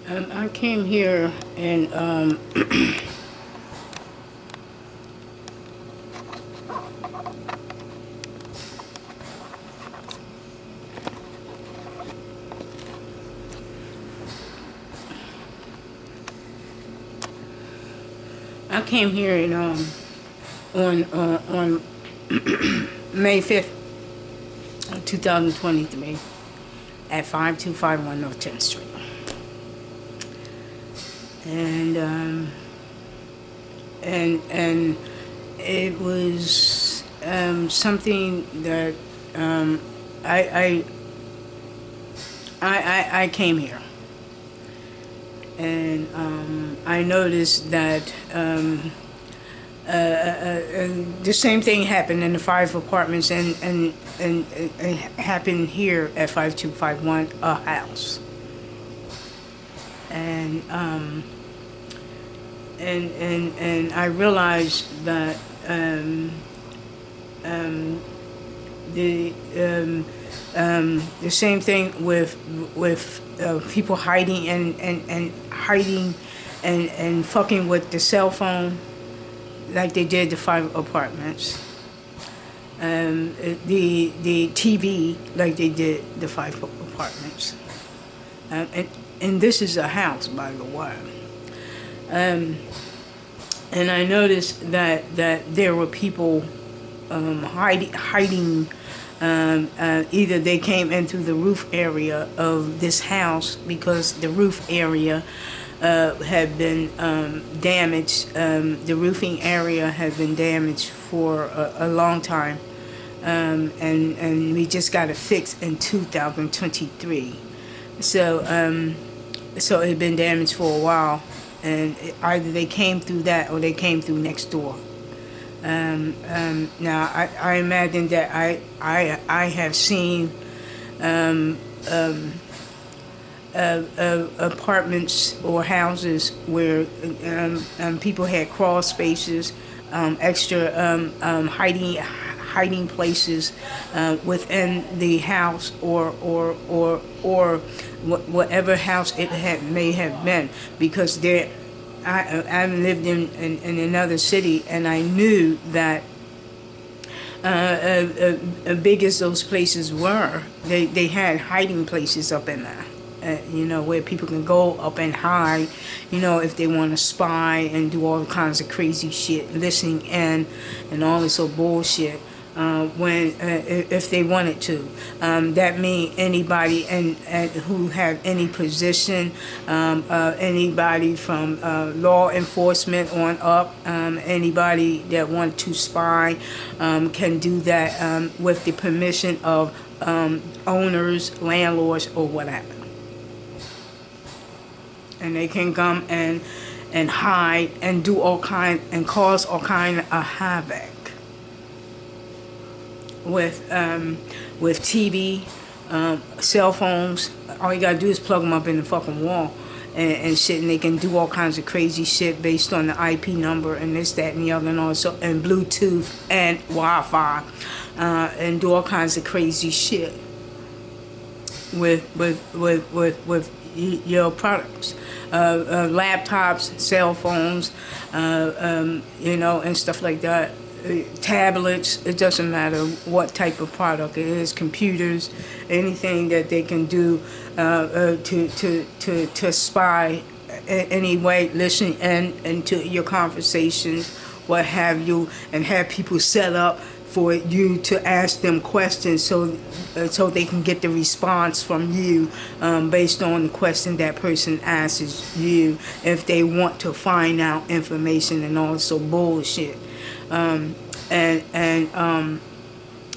I came here and I came here and on May 5th, 2023 at 5251 North 10th Street. And it was something that I came here and I noticed that the same thing happened in the 5 apartments and it happened here at 5251, a house. And I realized that the same thing with people hiding and hiding and fucking with the cell phone like they did the 5 apartments. The TV like they did the 5 apartments. And this is a house, by the way. And I noticed that there were people hiding. Either they came in through the roof area of this house because the roof area had been damaged. The roofing area had been damaged for a long time, and we just got it fixed in 2023. So it had been damaged for a while, and either they came through that or they came through next door. Now I imagine that I have seen apartments or houses where people had crawl spaces, extra hiding places within the house or whatever house it may have been, because I lived in another city, and I knew that big as those places were, they had hiding places up in there. Where people can go up and hide, if they want to spy and do all kinds of crazy shit, listening in and all this old bullshit. If they wanted to, that means anybody and who have any position, anybody from law enforcement on up, anybody that want to spy can do that with the permission of owners, landlords, or whatever. And they can come and hide and do all kind and cause all kind of havoc with TV, cell phones. All you gotta do is plug them up in the fucking wall and shit, and they can do all kinds of crazy shit based on the IP number and this, that, and the other, and also and Bluetooth and Wi-Fi, and do all kinds of crazy shit with your products, laptops, cell phones, and stuff like that. Tablets, it doesn't matter what type of product it is, computers, anything that they can do to spy anyway, listen into your conversations, what have you, and have people set up for you to ask them questions so they can get the response from you based on the question that person asks you, if they want to find out information and also bullshit. And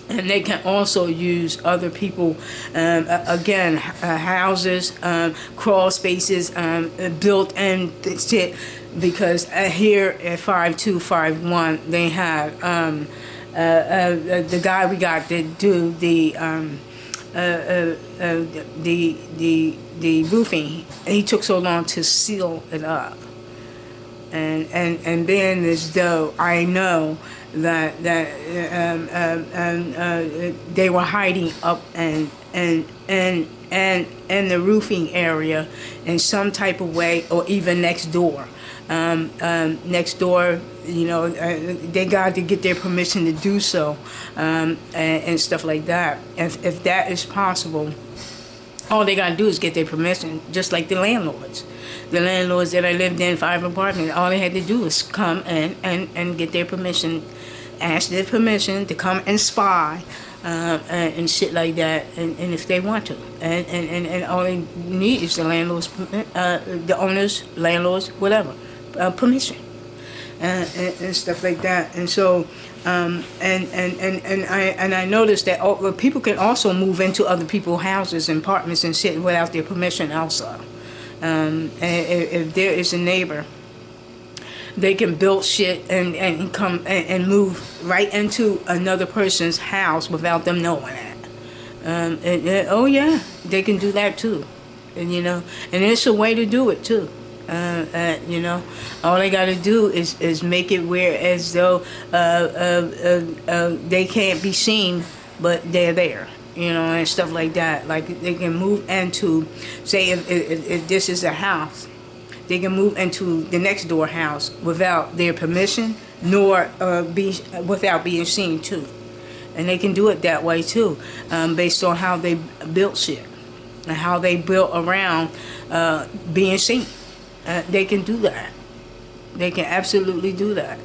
they can also use other people, again, houses, crawl spaces, built-in shit, because here at 5251 they have the guy we got to do the roofing. He took so long to seal it up. and being as though I know that they were hiding up and the roofing area in some type of way, or even next door. Next door, you know, they got to get their permission to do so, and stuff like that. If that is possible, all they gotta do is get their permission, just like the landlords. The landlords that I lived in, 5 apartments, all they had to do was come and get their permission, ask their permission to come and spy, and shit like that, and if they want to. And all they need is the landlords, the owners, landlords, whatever, permission. And stuff like that. And so I noticed that people can also move into other people's houses and apartments and shit without their permission also. If there is a neighbor, they can build shit and come and move right into another person's house without them knowing that. Oh yeah, they can do that too. And you know, and it's a way to do it too. You know, all they got to do is make it where as though they can't be seen, but they're there, you know, and stuff like that. Like they can move into, say, if this is a house, they can move into the next door house without their permission, nor without being seen too. And they can do it that way too, based on how they built shit and how they built around being seen. They can do that. They can absolutely do that.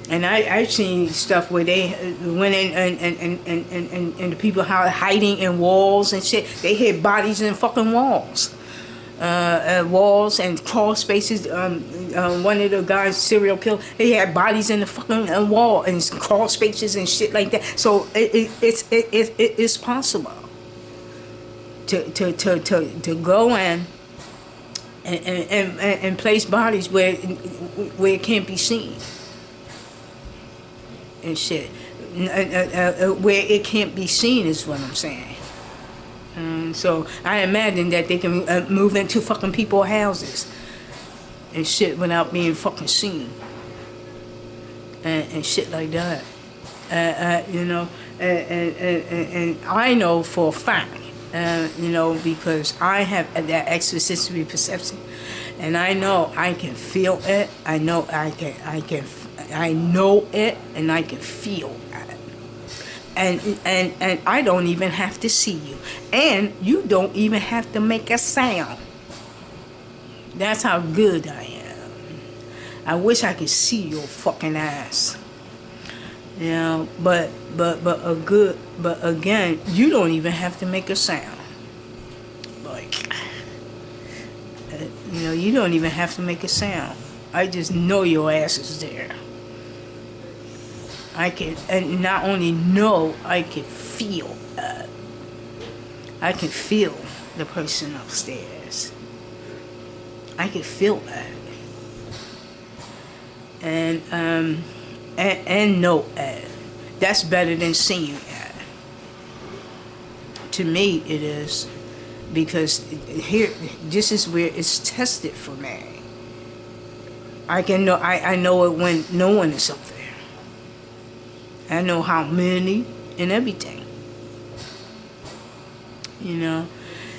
And I've seen stuff where they went in and the people hiding in walls and shit. They hid bodies in fucking walls. Walls and crawl spaces. One of the guys, serial killer, he had bodies in the fucking wall and crawl spaces and shit like that. So it's possible to go in and place bodies where it can't be seen and shit. Where it can't be seen is what I'm saying. So I imagine that they can move into fucking people's houses and shit without being fucking seen and shit like that. You know, and I know for a fact. You know, because I have that extrasensory perception, and I know I can feel it. I know I know it, and I can feel it. And I don't even have to see you, and you don't even have to make a sound. That's how good I am. I wish I could see your fucking ass. You know, but again, you don't even have to make a sound. Like, you know, you don't even have to make a sound. I just know your ass is there. I can, and not only know, I can feel. I can feel the person upstairs. I can feel that. And know it. That's better than seeing it. To me, it is, because here, this is where it's tested for me. I can know. I know it when no one is up there. I know how many and everything. You know,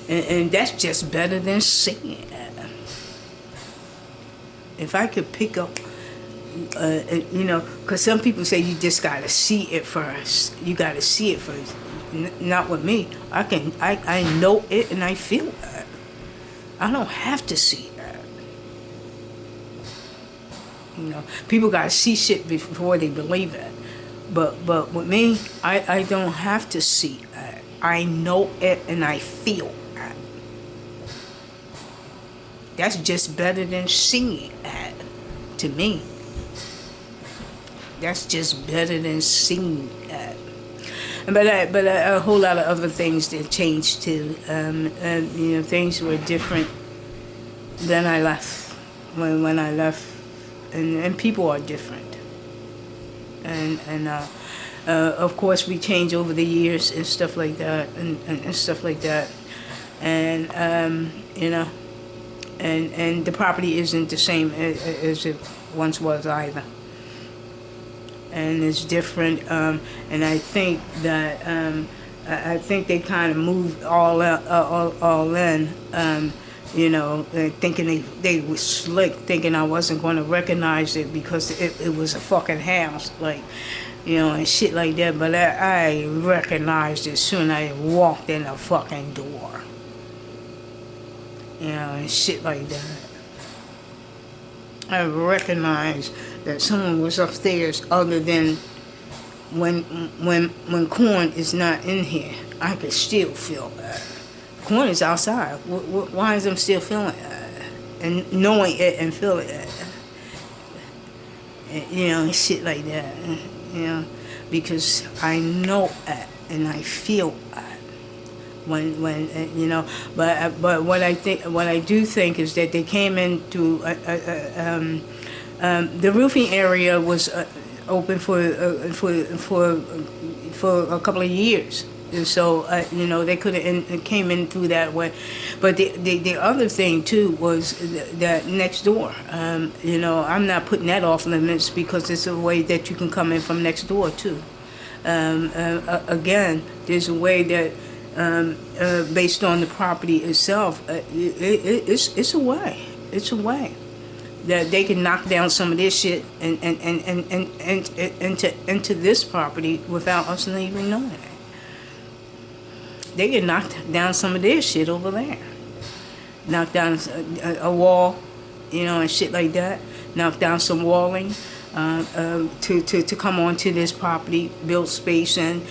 and that's just better than seeing it. If I could pick up. You know, because some people say you just gotta see it first. You gotta see it first. Not with me. I know it and I feel it. I don't have to see it. You know, people gotta see shit before they believe it. But with me, I don't have to see it. I know it and I feel it. That's just better than seeing it to me. That's just better than seeing that. But a whole lot of other things that changed too. You know, things were different than I left. When I left, and people are different. And of course we change over the years and stuff like that, and stuff like that. And you know, and the property isn't the same as it once was either. And it's different, and I think that I think they kind of moved all in, you know, thinking they was slick, thinking I wasn't going to recognize it because it was a fucking house, like, you know, and shit like that. But I recognized it soon as I walked in the fucking door, you know, and shit like that. I recognized that someone was upstairs other than when Corn is not in here. I could still feel that. Corn is outside. Why is I'm still feeling that? And knowing it and feeling it. And, you know, shit like that. You know, because I know it and I feel it. When you know, but what I do think is that they came into the roofing area was open for a couple of years, and so you know, they could have came in through that way. But the other thing too was that next door, you know, I'm not putting that off limits because it's a way that you can come in from next door too. Again, there's a way that based on the property itself, it's a way. It's a way that they can knock down some of this shit and into this property without us even knowing it. They can knock down some of their shit over there. Knock down a wall, you know, and shit like that. Knock down some walling to come onto this property, build space and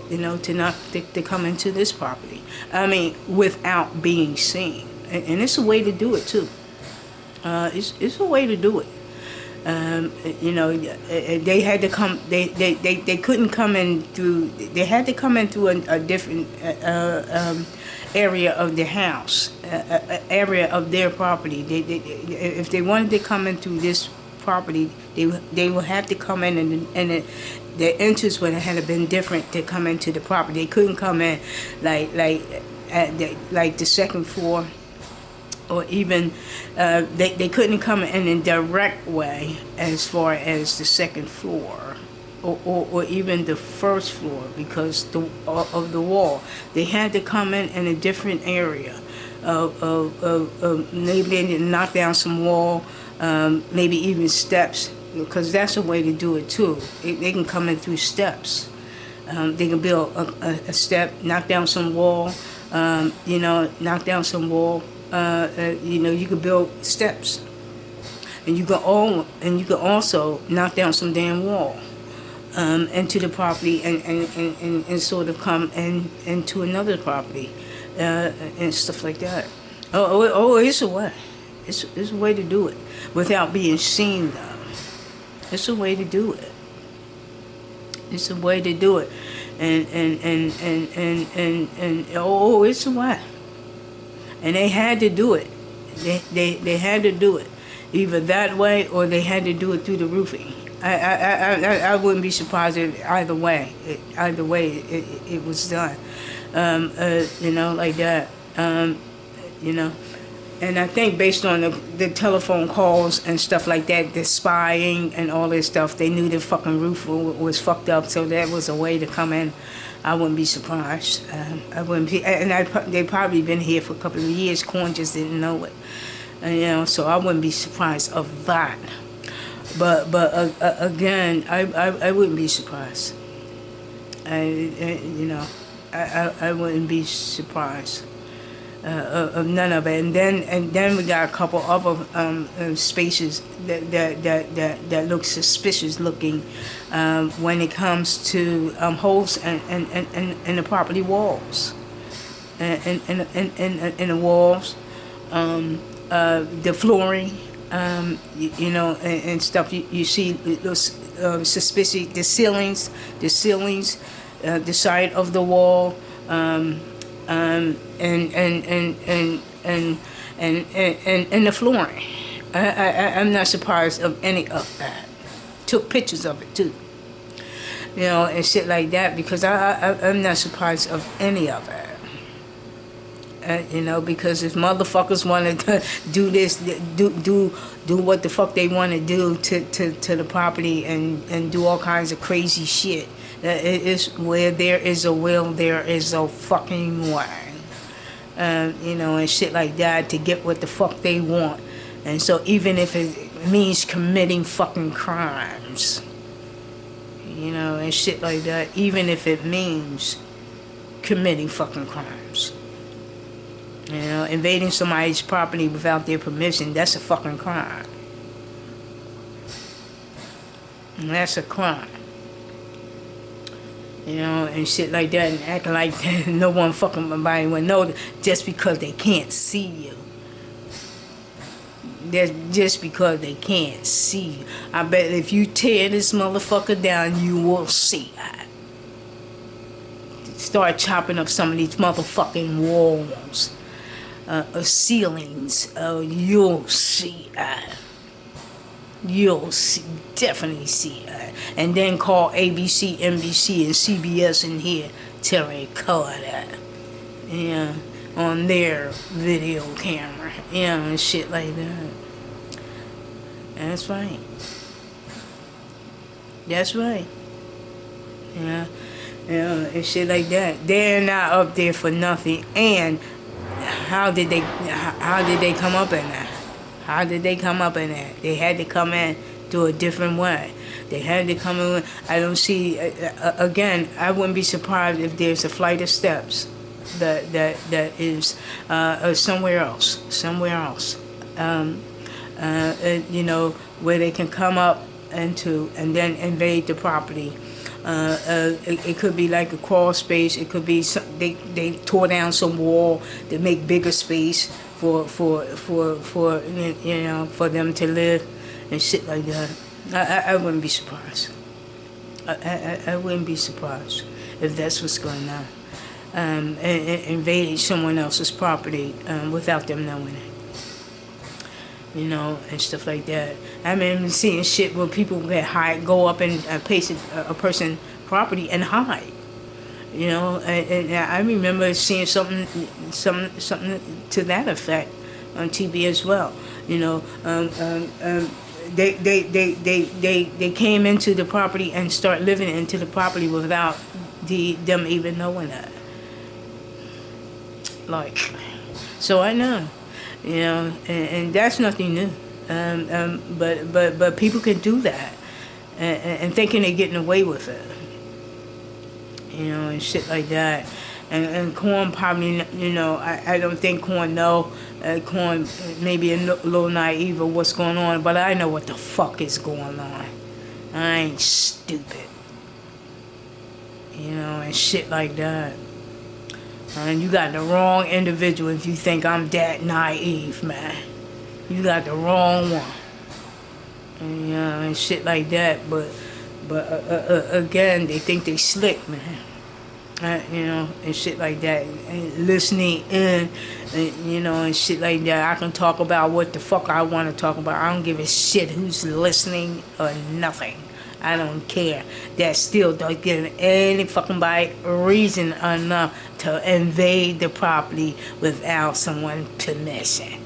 you know, to come into this property. I mean, without being seen, and it's a way to do it too. It's a way to do it. You know, they had to come. They couldn't come in through. They had to come in through a different area of the house, area of their property. If they wanted to come in through this property, they would have to come in and the entrance would have been different to come into the property. They couldn't come in like the second floor, or even they couldn't come in a direct way as far as the second floor, or even the first floor because of the wall. They had to come in a different area of maybe knock down some wall, maybe even steps. Because that's a way to do it too. They can come in through steps. They can build a step, knock down some wall. You know, knock down some wall. You know, you could build steps, and you can also knock down some damn wall into the property and sort of come into another property and stuff like that. It's a way. It's a way to do it without being seen though. It's a way to do it. It's a way to do it, and it's a way. And they had to do it. They had to do it, either that way or they had to do it through the roofing. I wouldn't be surprised if either way. It was done. You know, like that. You know. And I think based on the telephone calls and stuff like that, the spying and all this stuff, they knew the fucking roof was fucked up, so that was a way to come in. I wouldn't be surprised. I wouldn't be, and they probably been here for a couple of years. Corn just didn't know it, you know. So I wouldn't be surprised of that. But again, I wouldn't be surprised. You know, I wouldn't be surprised. Of none of it, and then we got a couple other spaces that look suspicious looking when it comes to holes in the property walls, in the walls, the flooring, you know, and stuff. You see those suspicious the ceilings, the side of the wall. And the flooring. I'm not surprised of any of that. Took pictures of it too, you know, and shit like that because I'm not surprised of any of it. You know, because if motherfuckers want to do this, do what the fuck they want to do to the property and do all kinds of crazy shit. It is where there is a will, there is a fucking way. You know, and shit like that to get what the fuck they want. And so even if it means committing fucking crimes, you know, and shit like that, even if it means committing fucking crimes. You know, invading somebody's property without their permission, that's a fucking crime. And that's a crime. You know, and shit like that, and acting like no one fucking nobody would know just because they can't see you. That's just because they can't see you. I bet if you tear this motherfucker down, you will see that. Start chopping up some of these motherfucking walls, ceilings. You'll see that. You'll see, definitely see that. And then call ABC, NBC, and CBS in here to record that. Yeah, on their video camera. Yeah, and shit like that. That's right. That's right. Yeah. Yeah, and shit like that. They're not up there for nothing. And how did they come up in that? How did they come up in that? They had to come in through a different way. They had to come in. I don't see. Again, I wouldn't be surprised if there's a flight of steps that is somewhere else. Somewhere else. You know, where they can come up into and then invade the property. It could be like a crawl space. It could be they tore down some wall to make bigger space for you know, for them to live and shit like that. I wouldn't be surprised. I wouldn't be surprised if that's what's going on. Invading someone else's property without them knowing it. You know, and stuff like that. I mean, seeing shit where people get go up and pace a person's property and hide. You know, and I remember seeing something to that effect on TV as well. You know, they came into the property and start living into the property without them even knowing that. Like, so I know. You know, and that's nothing new. But people can do that, and thinking they're getting away with it. You know, and shit like that. And Corn probably, you know, I don't think Corn know. Corn maybe a little naive of what's going on, but I know what the fuck is going on. I ain't stupid. You know, and shit like that. And you got the wrong individual if you think I'm that naive, man. You got the wrong one. And, you know, and shit like that. But again, they think they slick, man. You know, and shit like that. And listening in, and, you know, and shit like that. I can talk about what the fuck I want to talk about. I don't give a shit who's listening or nothing. I don't care. That still don't give any fucking body reason enough to invade the property without someone's permission.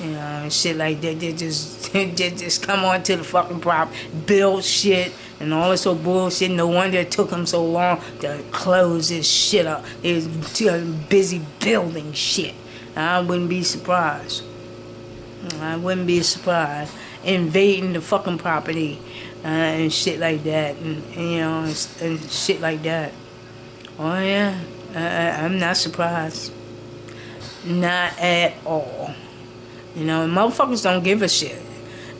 You know, and shit like that. They just come onto the fucking property, build shit, and all this old bullshit. No wonder it took them so long to close this shit up. They was too busy building shit. I wouldn't be surprised. I wouldn't be surprised. Invading the fucking property. And shit like that, and you know, and shit like that. Oh yeah, I'm not surprised. Not at all. You know, motherfuckers don't give a shit.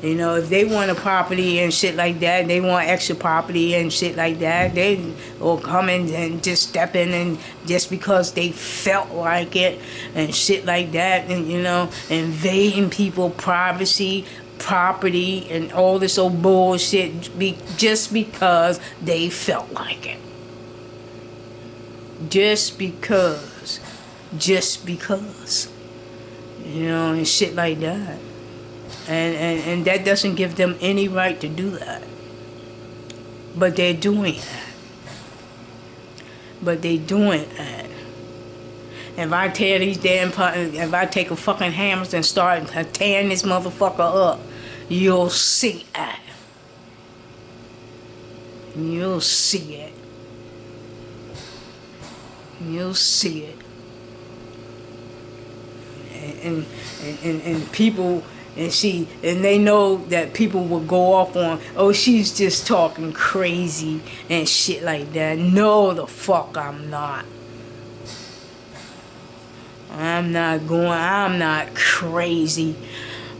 You know, if they want a property and shit like that, they want extra property and shit like that, they will come in and just step in and just because they felt like it and shit like that, and you know, invading people's privacy, property, and all this old bullshit just because they felt like it. Just because. You know, and shit like that. And that doesn't give them any right to do that. But they're doing that. if I tear these damn, if I take a fucking hammer and start tearing this motherfucker up, you'll see it. You'll see it. You'll see it. And people, and they know that people will go off on, oh, she's just talking crazy and shit like that. No, the fuck I'm not. I'm not crazy.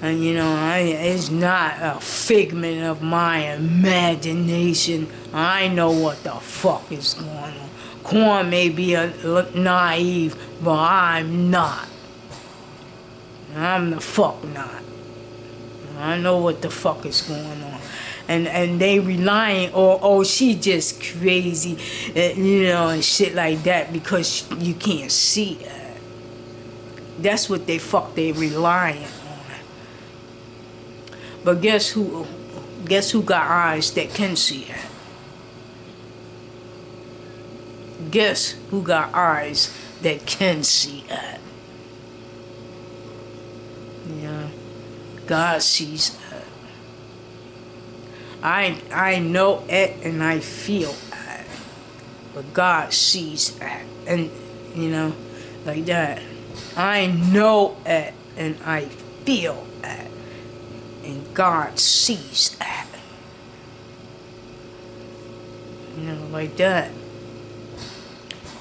And you know, it's not a figment of my imagination. I know what the fuck is going on. Quan may be naive, but I'm not. I'm the fuck not. I know what the fuck is going on. And they relying on, oh, she just crazy, you know, and shit like that because you can't see it. That's what they relying on. But guess who got eyes that can see it? Guess who got eyes that can see it? Yeah, God sees it. I know it and I feel it, but God sees it, and you know, like that. I know it and I feel it, and God sees it. You know, like that.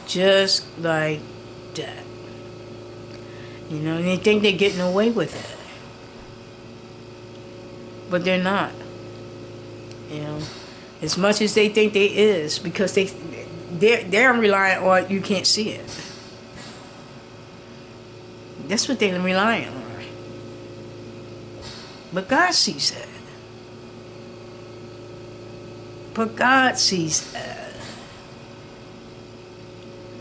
Just like that. You know, and they think they're getting away with it. But they're not. You know, as much as they think they is, because they're relying on you can't see it. That's what they're relying on. But God sees it. But God sees it.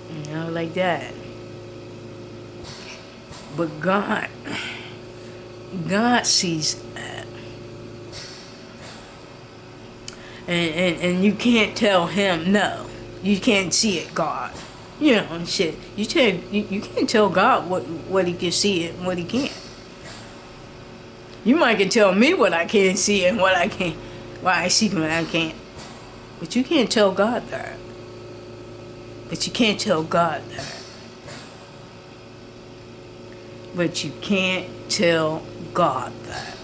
You know, like that. But God sees it. And you can't tell him no. You can't see it, God. You know, and shit. You can't tell God what he can see and what he can't. You might can tell me what I can see and what I can't, what I see and what I can't. But you can't tell God that. But you can't tell God that. But you can't tell God that.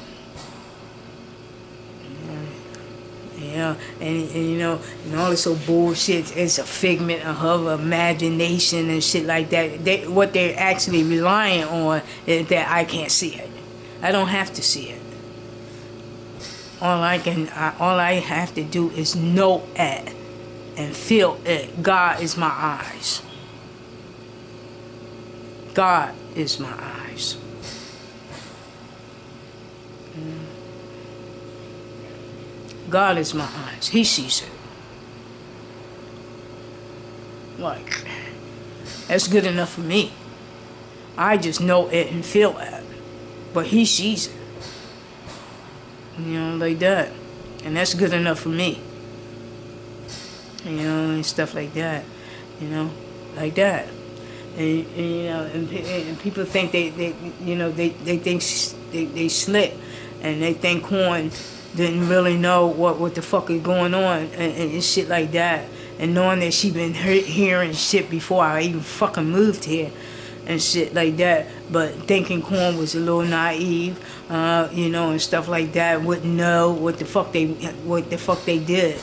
Yeah, and you know, and all this old bullshit is a figment of her imagination and shit like that. What they're actually relying on is that I can't see it. I don't have to see it. All I have to do is know it and feel it. God is my eyes. God is my eyes. God is my eyes. He sees it. Like, that's good enough for me. I just know it and feel it. But he sees it. You know, like that. And that's good enough for me. You know, and stuff like that. You know, like that. And you know, and people think they think they slick, and they think Corn didn't really know what the fuck is going on and shit like that, and knowing that she been hearing shit before I even fucking moved here and shit like that, but thinking Corn was a little naive, you know, and stuff like that, wouldn't know what the fuck they did,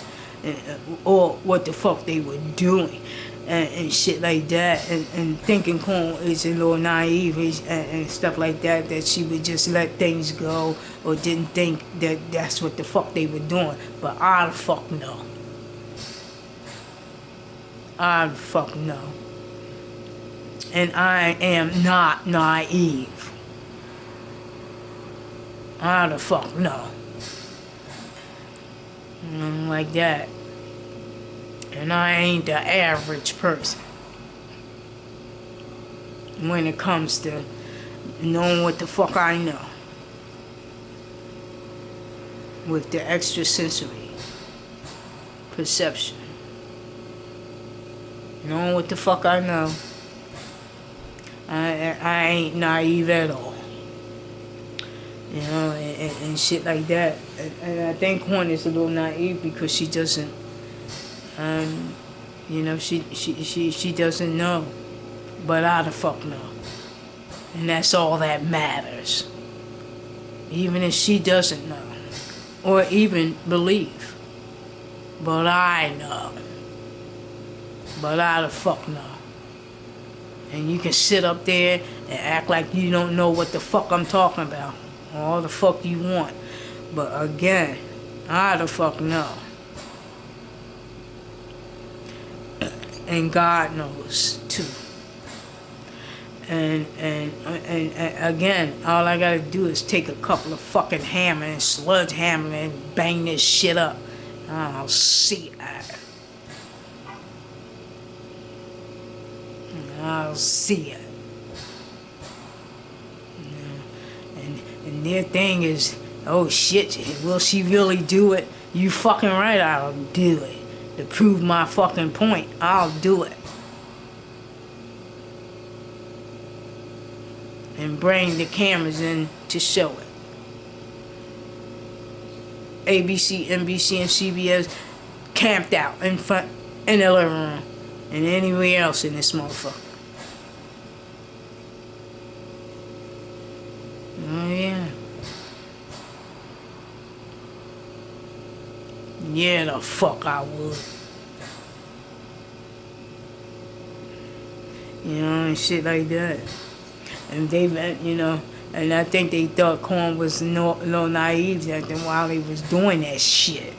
or what the fuck they were doing. And shit like that, and thinking Corn is a little naive and stuff like that, that she would just let things go, or didn't think that that's what the fuck they were doing. But I fuck know. I fuck know. And I am not naive. I the fuck know. Like that. And I ain't the average person when it comes to knowing what the fuck I know. With the extrasensory perception. Knowing what the fuck I know. I ain't naive at all. You know, and shit like that. And I think Horn is a little naive because she doesn't, you know, she doesn't know. But I the fuck know. And that's all that matters. Even if she doesn't know. Or even believe. But I know. But I the fuck know. And you can sit up there and act like you don't know what the fuck I'm talking about. All the fuck you want. But again, I the fuck know. And God knows too. And again, all I gotta do is take a couple of fucking hammer and sledgehammer and bang this shit up. I'll see it. I'll see it. And their thing is, oh shit, will she really do it? You fucking right, I'll do it. To prove my fucking point, I'll do it. And bring the cameras in to show it. ABC, NBC, and CBS camped out in front, in the living room, and anywhere else in this motherfucker. Oh yeah. Yeah, the fuck I would. You know, and shit like that. And they, you know, and I think they thought Corn was no naive while he was doing that shit.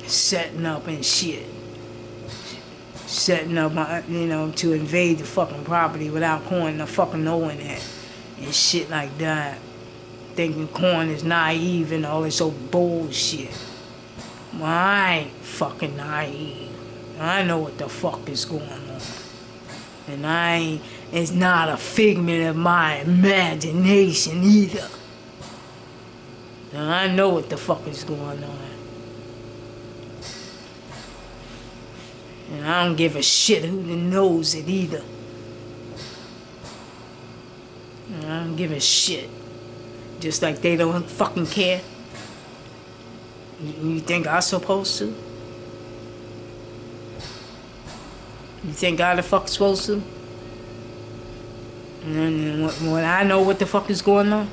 Setting up and shit. Setting up, you know, to invade the fucking property without Corn fucking knowing that. And shit like that. Thinking Corn is naive and all this old bullshit. Well, I ain't fucking naive. I know what the fuck is going on. And it's not a figment of my imagination either. And I know what the fuck is going on. And I don't give a shit who knows it either. And I don't give a shit. Just like they don't fucking care. You think I'm supposed to? You think I the fuck supposed to? And when I know what the fuck is going on,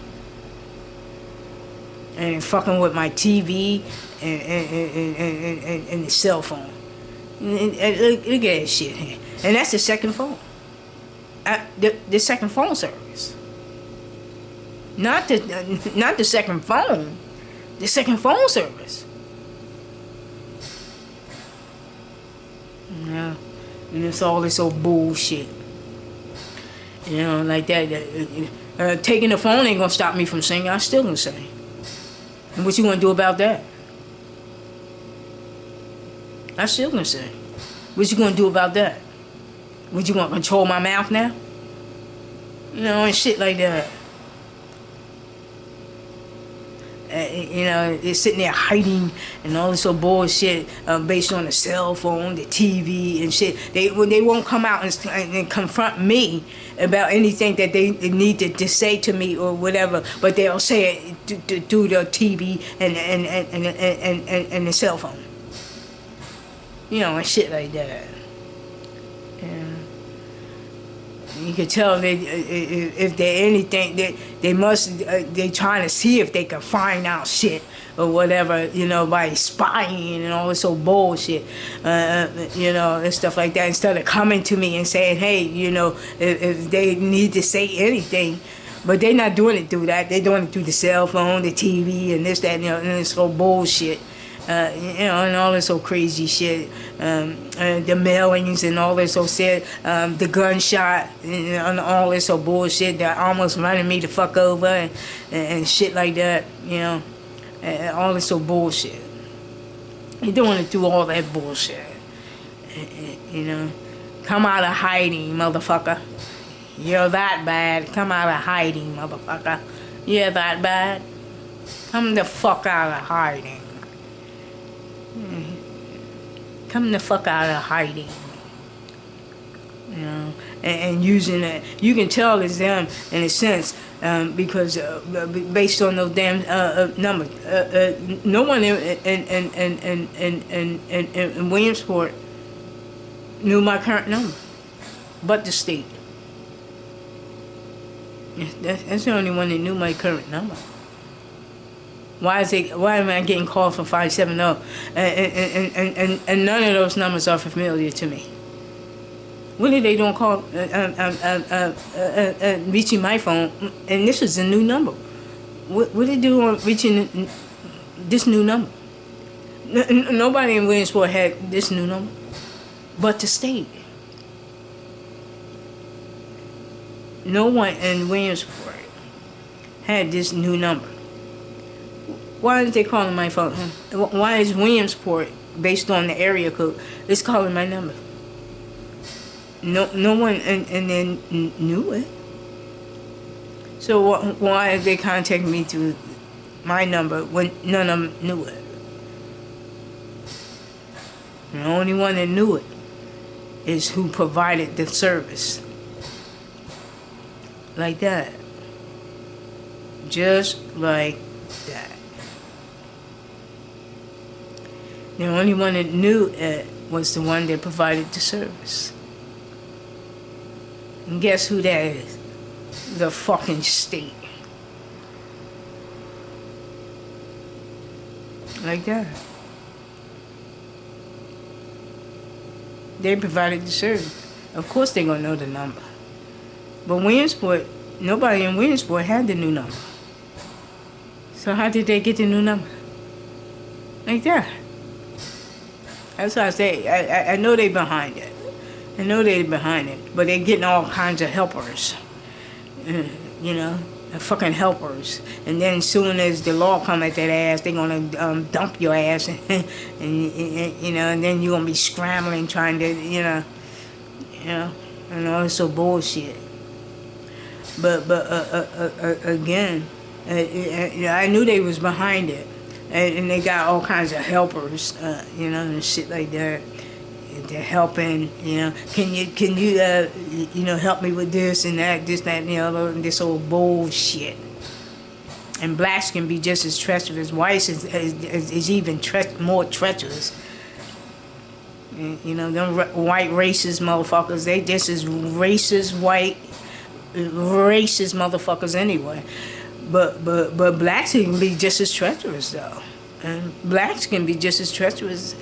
and fucking with my TV and the cell phone, and look at that shit here, and that's the second phone, the second phone service, not the second phone, the second phone service. Yeah. And it's all this old bullshit. You know, like that. Taking the phone ain't gonna stop me from singing. I still gonna sing. And what you gonna do about that? I still gonna sing. What you gonna do about that? What you gonna control my mouth now? You know, and shit like that. You know, they're sitting there hiding and all this old bullshit based on the cell phone, the TV and shit. They won't come out and confront me about anything that they need to say to me or whatever, but they'll say it through the TV and the cell phone. You know, and shit like that. Yeah. You can tell if they're anything, they trying to see if they can find out shit or whatever, you know, by spying and all this old bullshit, you know, and stuff like that. Instead of coming to me and saying, hey, you know, if they need to say anything, but they're not doing it through that. They're doing it through the cell phone, the TV, and this, that, and, you know, and this whole bullshit. You know, and all this old crazy shit, the mailings and all this old shit, the gunshot and all this old bullshit that almost running me the fuck over and shit like that, you know, and all this old bullshit. You're doing it through all that bullshit, you know. Come out of hiding, motherfucker. You're that bad. Come out of hiding, motherfucker. You're that bad. Come the fuck out of hiding. Come the fuck out of hiding. You know, and using it. You can tell it's them in a sense, because based on those damn numbers. No one in Williamsport knew my current number, but the state. That's the only one that knew my current number. Why am I getting called from 570? And none of those numbers are familiar to me. What are they doing call reaching my phone? And this is a new number. What are they doing reaching this new number? Nobody in Williamsport had this new number, but the state. No one in Williamsport had this new number. Why aren't they calling my phone? Why is Williamsport, based on the area code, is calling my number? No one and then knew it. So why are they contacting me through my number when none of them knew it? The only one that knew it is who provided the service. Like that. Just like that. The only one that knew it was the one that provided the service. And guess who that is? The fucking state. Like that. They provided the service. Of course they're gonna know the number. But Williamsport, nobody in Williamsport had the new number. So how did they get the new number? Like that. That's why I say, I know they behind it. I know they're behind it. But they're getting all kinds of helpers. You know, fucking helpers. And then as soon as the law come at that ass, they're going to dump your ass. and you know, and then you're going to be scrambling trying to, you know, and all this so bullshit. But again, I knew they was behind it. And they got all kinds of helpers, you know, and shit like that. They're helping, you know. Can you, you know, help me with this and that, you know, this old bullshit. And blacks can be just as treacherous. Whites is even more treacherous. You know, them white racist motherfuckers. They just as racist white, racist motherfuckers anyway. But blacks can be just as treacherous though, and blacks can be just as treacherous,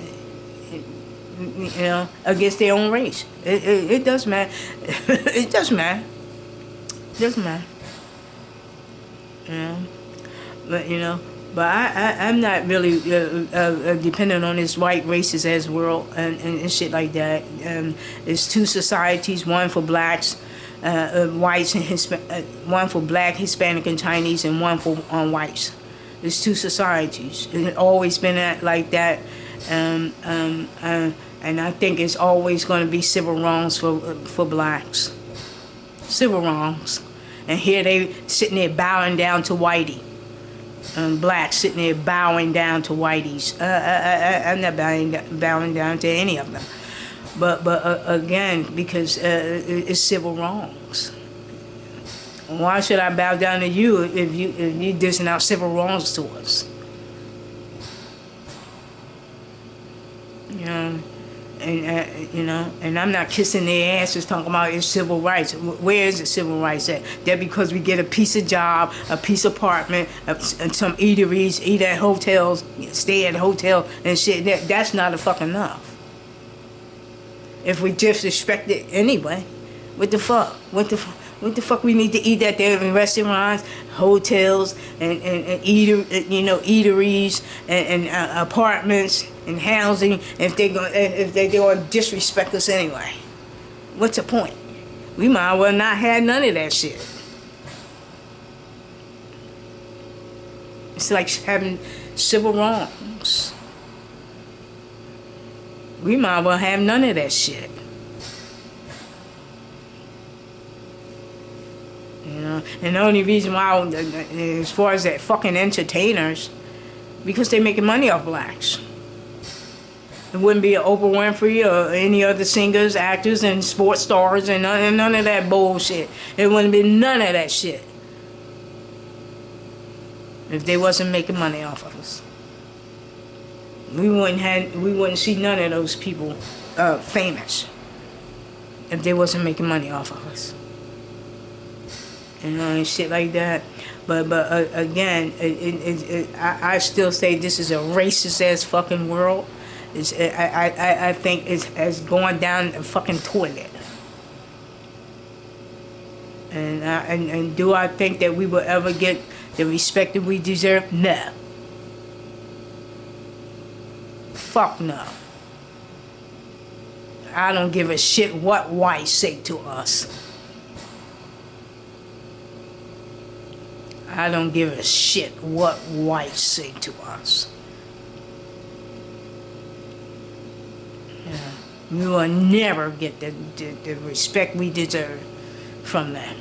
you know, against their own race. It does matter. It does matter. It doesn't matter. You know, but I'm not really dependent on this white racist ass world and shit like that. There's two societies, one for blacks. Whites and one for black, Hispanic, and Chinese, and one for whites. There's two societies. It's always been like that, and I think it's always going to be civil wrongs for blacks. Civil wrongs, and here they sitting there bowing down to whitey, and blacks sitting there bowing down to whiteys. I'm not bowing down to any of them. But again, because it's civil wrongs. Why should I bow down to you if you dishing out civil wrongs to us? You know, and you know, and I'm not kissing their asses talking about it's civil rights. Where is the civil rights at? That because we get a piece of job, a piece of apartment, and some eateries, eat at hotels, stay at a hotel and shit. That's not fucking enough. If we disrespect it anyway, what the fuck? What the fuck we need to eat at there in restaurants, hotels, and eateries, and apartments and housing if they're gonna disrespect us anyway? What's the point? We might as well not have none of that shit. It's like having civil wrongs. We might as well have none of that shit. You know, and the only reason why, as far as that fucking entertainers, because they're making money off blacks. It wouldn't be an Oprah Winfrey or any other singers, actors, and sports stars and none of that bullshit. It wouldn't be none of that shit if they wasn't making money off of us. We wouldn't see none of those people famous if they wasn't making money off of us. You know, and shit like that. But again, I still say this is a racist ass fucking world. I think it's going down the fucking toilet. And do I think that we will ever get the respect that we deserve? No. Fuck no. I don't give a shit what whites say to us. I don't give a shit what whites say to us. Yeah. We will never get the respect we deserve from them.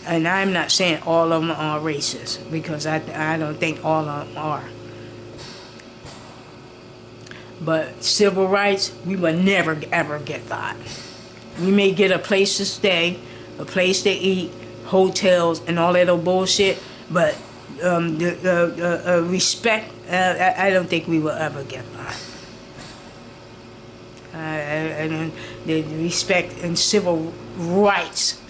And I'm not saying all of them are racist, because I don't think all of them are. But civil rights, we will never ever get that. We may get a place to stay, a place to eat, hotels, and all that old bullshit, but respect, I don't think we will ever get that. And the respect and civil rights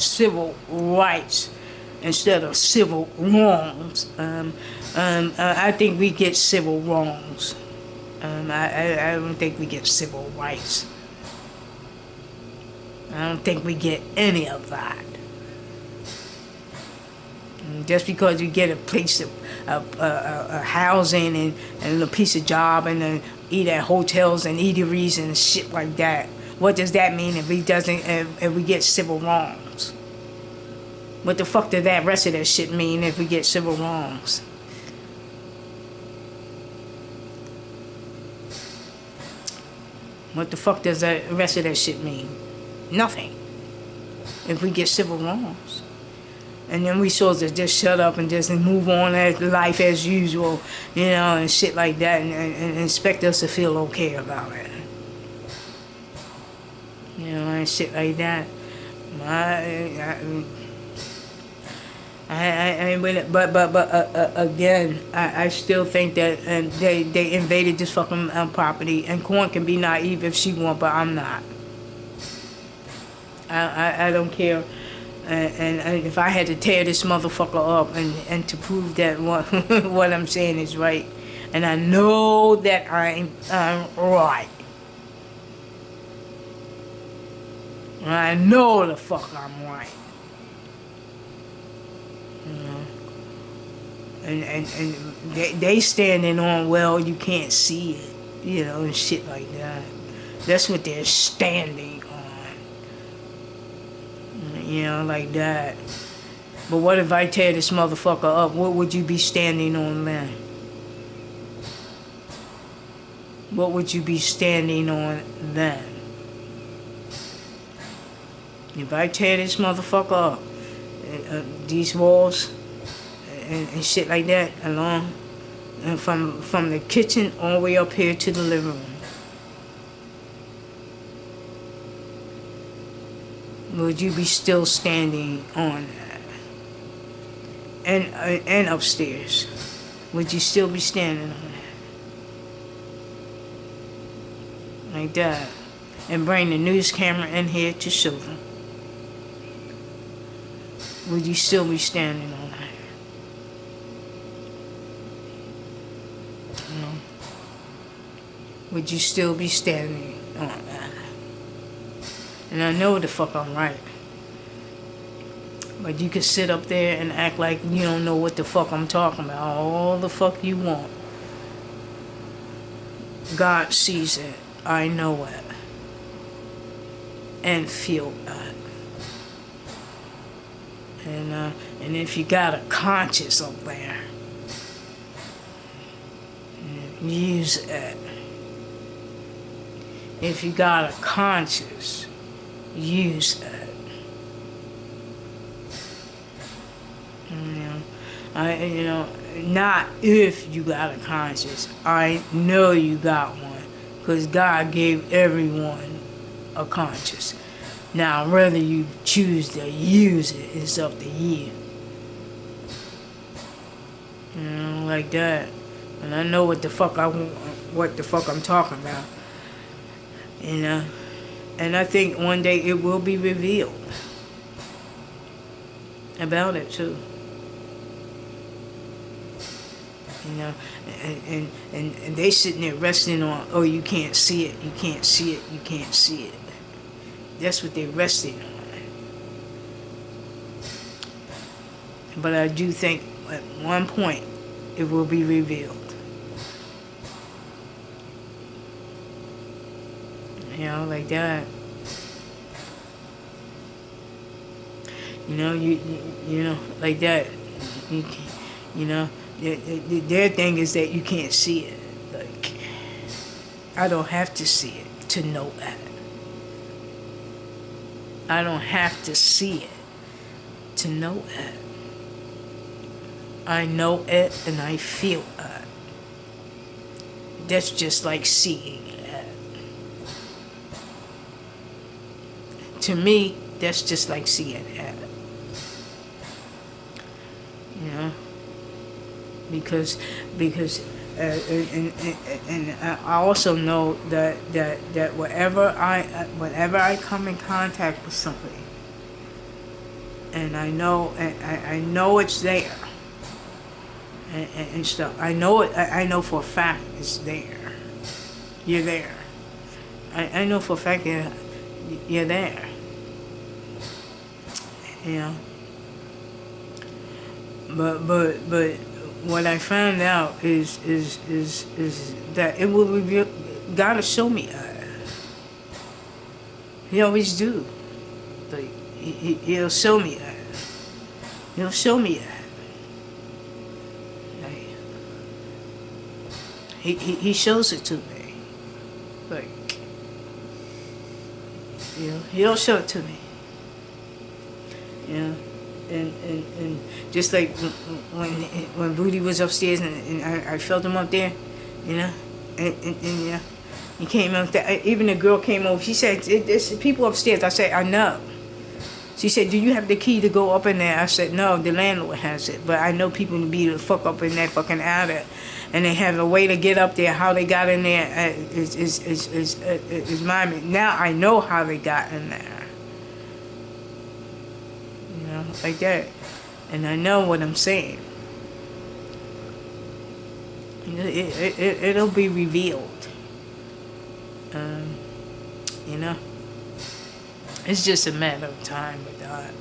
instead of civil wrongs. I think we get civil wrongs. I don't think we get civil rights. I don't think we get any of that. Just because you get a place, a housing and a piece of job and eat at hotels and eateries and shit like that, what does that mean if we get civil wrongs? What the fuck does that rest of that shit mean if we get civil wrongs? What the fuck does the rest of that shit mean? Nothing. If we get civil wrongs. And then we supposed to just shut up and just move on as life as usual, you know, and shit like that, and expect us to feel okay about it. You know, and shit like that. Again, I still think that they invaded this fucking property, and Corn can be naive if she want, but I'm not. I don't care. And if I had to tear this motherfucker up and to prove that what I'm saying is right, and I know that I'm right. I know the fuck I'm right. You know? And they standing on, well, you can't see it, you know, and shit like that. That's what they're standing on. You know, like that. But what if I tear this motherfucker up? What would you be standing on then? What would you be standing on then? If I tear this motherfucker up, these walls and shit like that, along, and from the kitchen all the way up here to the living room, would you be still standing on that? And upstairs, would you still be standing on that? Like that. And bring the news camera in here to show them. Would you still be standing on that? You know? Would you still be standing on that? And I know the fuck I'm right. But you can sit up there and act like you don't know what the fuck I'm talking about. All the fuck you want. God sees it. I know it. And feel that. And if you got a conscience up there, use it. If you got a conscience, use it. Not if you got a conscience. I know you got one. because God gave everyone a conscience. Now, whether you choose to use it is up to you. You know, like that. And I know what the fuck I'm talking about. You know, and I think one day it will be revealed about it too. You know, and they sitting there resting on, oh, you can't see it, you can't see it, you can't see it. That's what they're resting on. But I do think at one point it will be revealed. You know, like that. You know, you know, like that. You know, their thing is that you can't see it. Like, I don't have to see it to know that. I don't have to see it to know it. I know it and I feel it. That's just like seeing it. To me, that's just like seeing it. You know, because and I also know that whenever I come in contact with somebody, and I know it's there, and stuff. I know it. I know for a fact it's there. You're there. I know for a fact that you're there. You know. But what I found out is that it will reveal. God will show me. He always do. Like he'll show me that. He'll show me that. Like, he shows it to me. Like, you know, he'll show it to me. You know. And just like when Booty was upstairs and I felt him up there, you know, and you know, he came up there. Even the girl came over. She said, "There's people upstairs." I said, "I know." She said, "Do you have the key to go up in there?" I said, "No, the landlord has it, but I know people to be the fuck up in that fucking attic, and they have a way to get up there. How they got in there is my now I know how they got in there." Like that, and I know what I'm saying. It'll be revealed. You know, it's just a matter of time with God.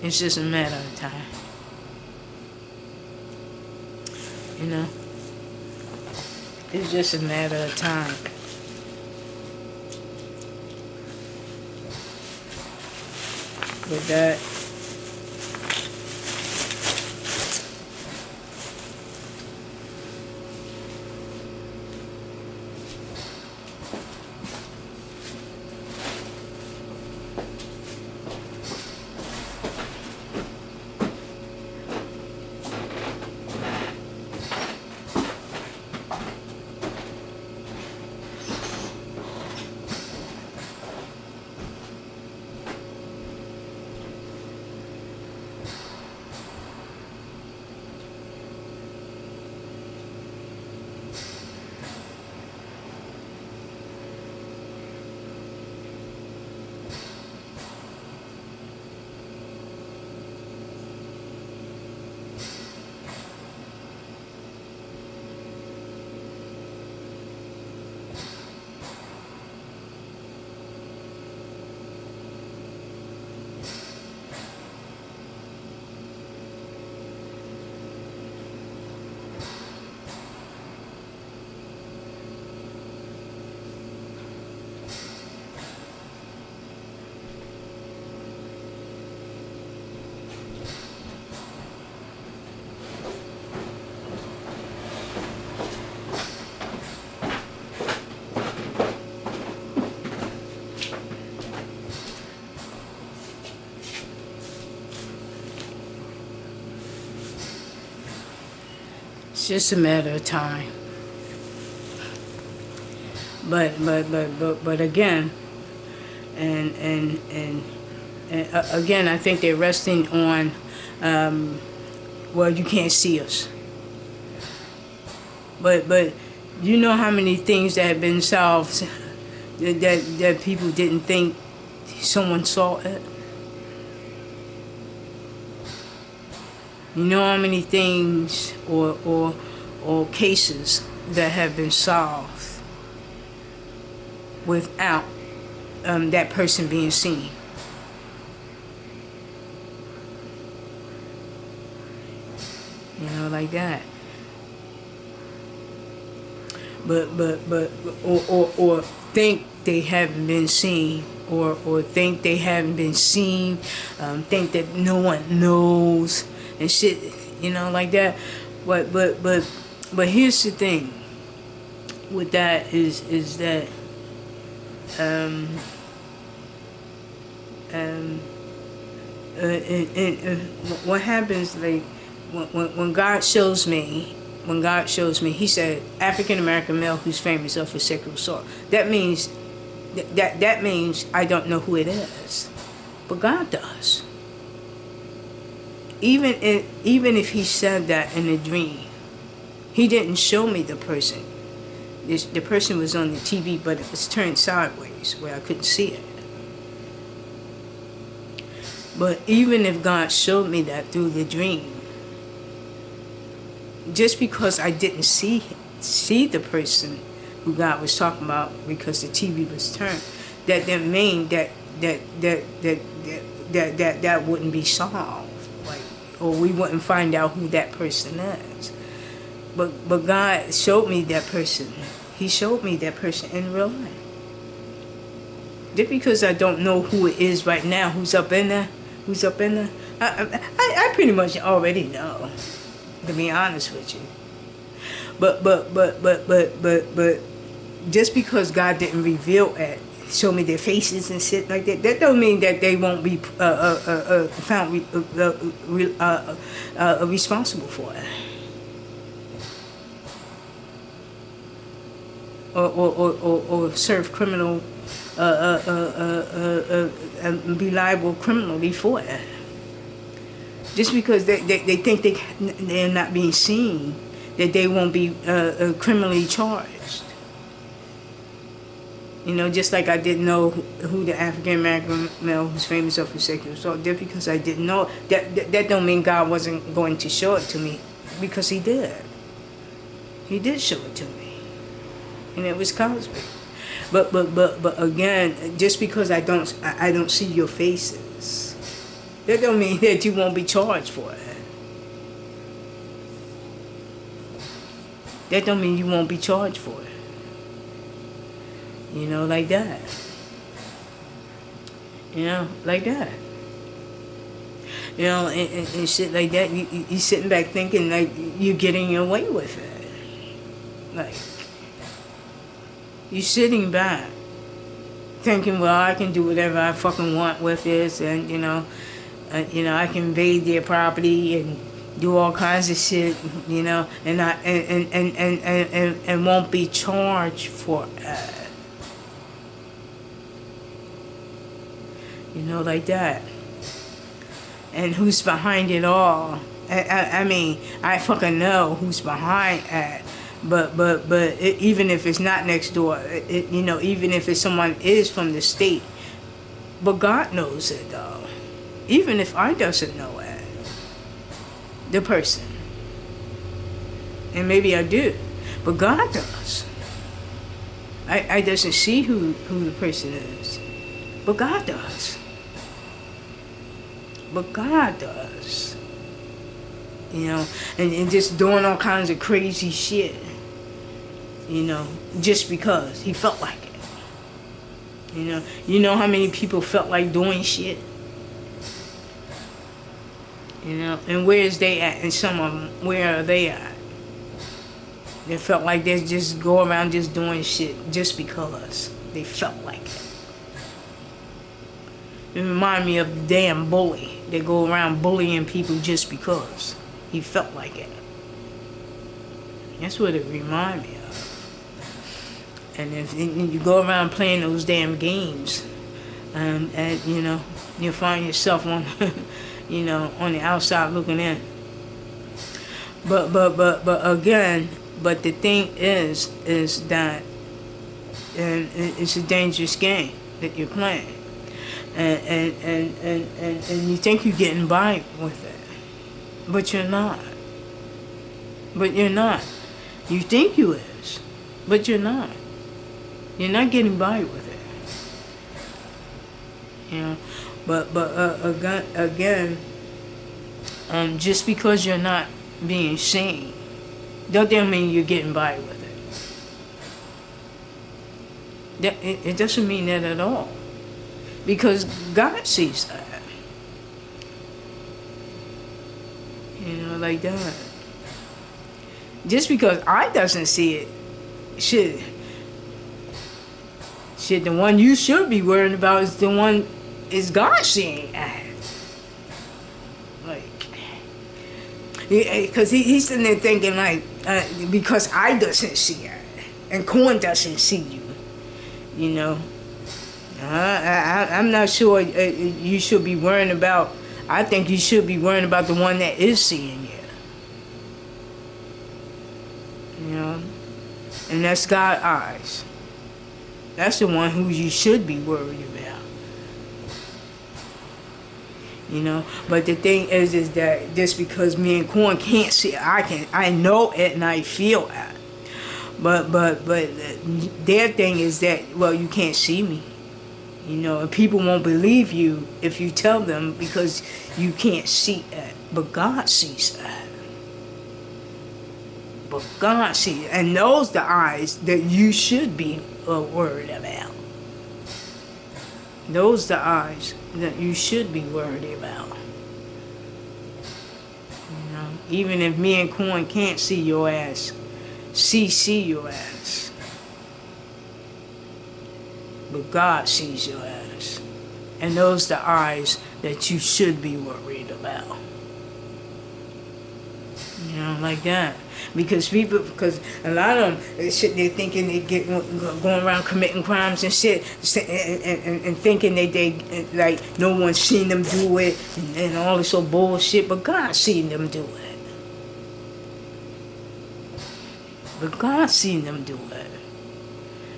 It's just a matter of time. You know, it's just a matter of time. With that, it's just a matter of time. but again, and again, I think they're resting on, well, you can't see us. But you know how many things that have been solved that people didn't think someone saw it. You know how many things or cases that have been solved without that person being seen. You know, like that. But or think they haven't been seen, or think they haven't been seen, think that no one knows and shit, you know, like that. But here's the thing with that is that what happens, like when God shows me, he said African American male who's famous for sexual assault. That means that means I don't know who it is, but God does. Even if he said that in a dream, he didn't show me the person. The person was on the TV, but it was turned sideways where I couldn't see it. But even if God showed me that through the dream, just because I didn't see the person who God was talking about because the TV was turned, that didn't mean that wouldn't be solved, like, or we wouldn't find out who that person is. But God showed me that person. He showed me that person in real life. Just because I don't know who it is right now, who's up in there, I pretty much already know, to be honest with you. But just because God didn't reveal it, show me their faces and shit like that, that don't mean that they won't be found responsible for it. Or serve criminal, be liable criminally for it. Just because they think they're not being seen, that they won't be criminally charged. You know, just like I didn't know who the African American male who's famous for sexual assault. Just because I didn't know, that don't mean God wasn't going to show it to me, because He did. He did show it to me, and it was Cosby. But again, just because I don't see your faces, that don't mean that you won't be charged for it. That don't mean you won't be charged for it. You know, like that. You know, like that. You know, and shit like that. You sitting back thinking like you're getting away with it. Like, you're sitting back thinking, well, I can do whatever I fucking want with this, and you know, I can invade their property and do all kinds of shit, you know, and won't be charged for it. You know, like that. And who's behind it all? I mean, I fucking know who's behind it. But even if it's not next door, you know, even if it's someone is from the state, but God knows it though. Even if I doesn't know it, the person, and maybe I do, but God does. I doesn't see who the person is, but God does. But God does. You know, and just doing all kinds of crazy shit. You know, just because he felt like it. You know how many people felt like doing shit? You know, and where is they at? And some of them, where are they at? They felt like they just go around just doing shit just because they felt like it. It reminds me of the damn bully. They go around bullying people just because he felt like it. That's what it reminds me of. And if you go around playing those damn games, and you'll find yourself on, on the outside looking in. But again, but the thing is that, and it's a dangerous game that you're playing, and you think you're getting by with it, but you're not. But you're not. You think you is, but you're not. You're not getting by with it. But again, just because you're not being seen, don't mean you're getting by with it. It doesn't mean that at all, because God sees that. Like that. Just because I doesn't see it, shit, the one you should be worrying about is the one is God seeing at. Like, because he's sitting there thinking like, because I doesn't see it, and Corn doesn't see you, I'm not sure you should be worrying about. I think you should be worrying about the one that is seeing you. And that's God's eyes. That's the one who you should be worried about. But the thing is that just because me and Corn can't see it, I know it and I feel it. But their thing is that, well, you can't see me. And people won't believe you if you tell them because you can't see it. But God sees it. But God sees it, and knows the eyes that you should be worried about. Those the eyes that you should be worried about. Even if me and Corn can't see your ass, see your ass. But God sees your ass, and those the eyes that you should be worried about. Like that. Because a lot of them, they're thinking they going around committing crimes and shit, and thinking they like no one's seen them do it, and all this old bullshit. But God seen them do it. But God seen them do it,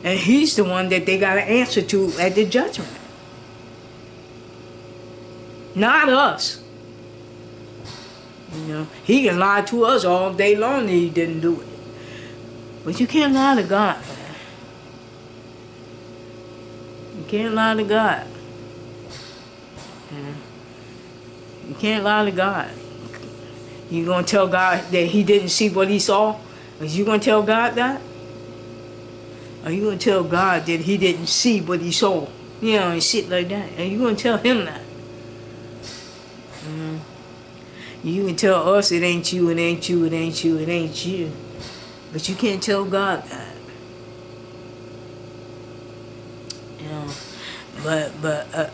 and He's the one that they got to answer to at the judgment, not us. He can lie to us all day long that he didn't do it. But you can't lie to God, man. You can't lie to God. You can't lie to God. You gonna tell God that he didn't see what he saw? Are you gonna tell God that? Are you gonna tell God that he didn't see what he saw? And shit like that. Are you gonna tell him that? You can tell us it ain't you, it ain't you, it ain't you, it ain't you. But you can't tell God that. But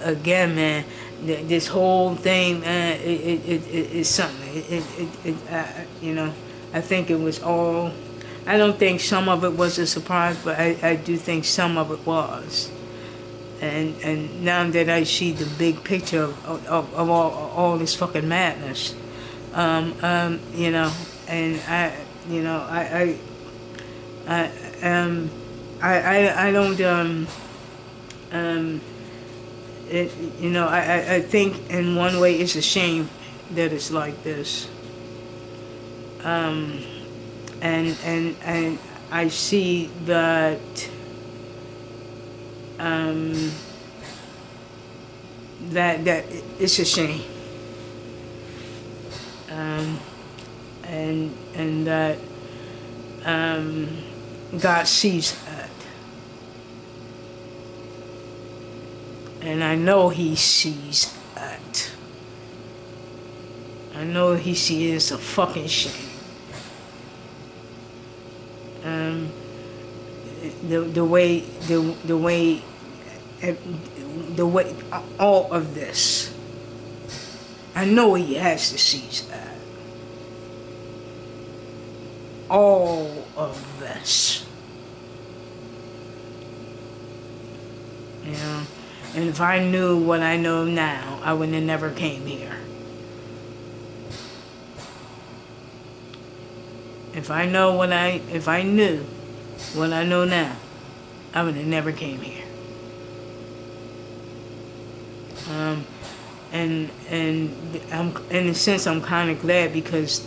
again, man, this whole thing, it's something. I think it was all. I don't think some of it was a surprise, but I do think some of it was. And now that I see the big picture of all this fucking madness. And I don't I think in one way it's a shame that it's like this. And I see that that it's a shame. And that God sees that, and I know He sees that. I know He sees it's a fucking shame. The way all of this. I know He has to seize that. All of this. you know. And if I knew what I know now, I would have never came here. If I knew what I know now, I would have never came here. And I'm, in a sense, I'm kind of glad because,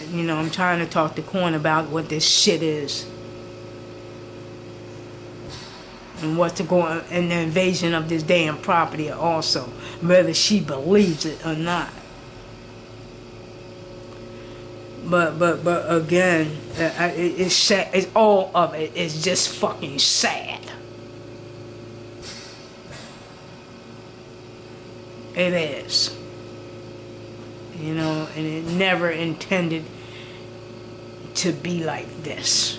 you know, I'm trying to talk to Corn about what this shit is. And what's to go on, and the invasion of this damn property also, whether she believes it or not. But again, it's sad. It's all of it is just fucking sad. It is. You know, and it never intended to be like this.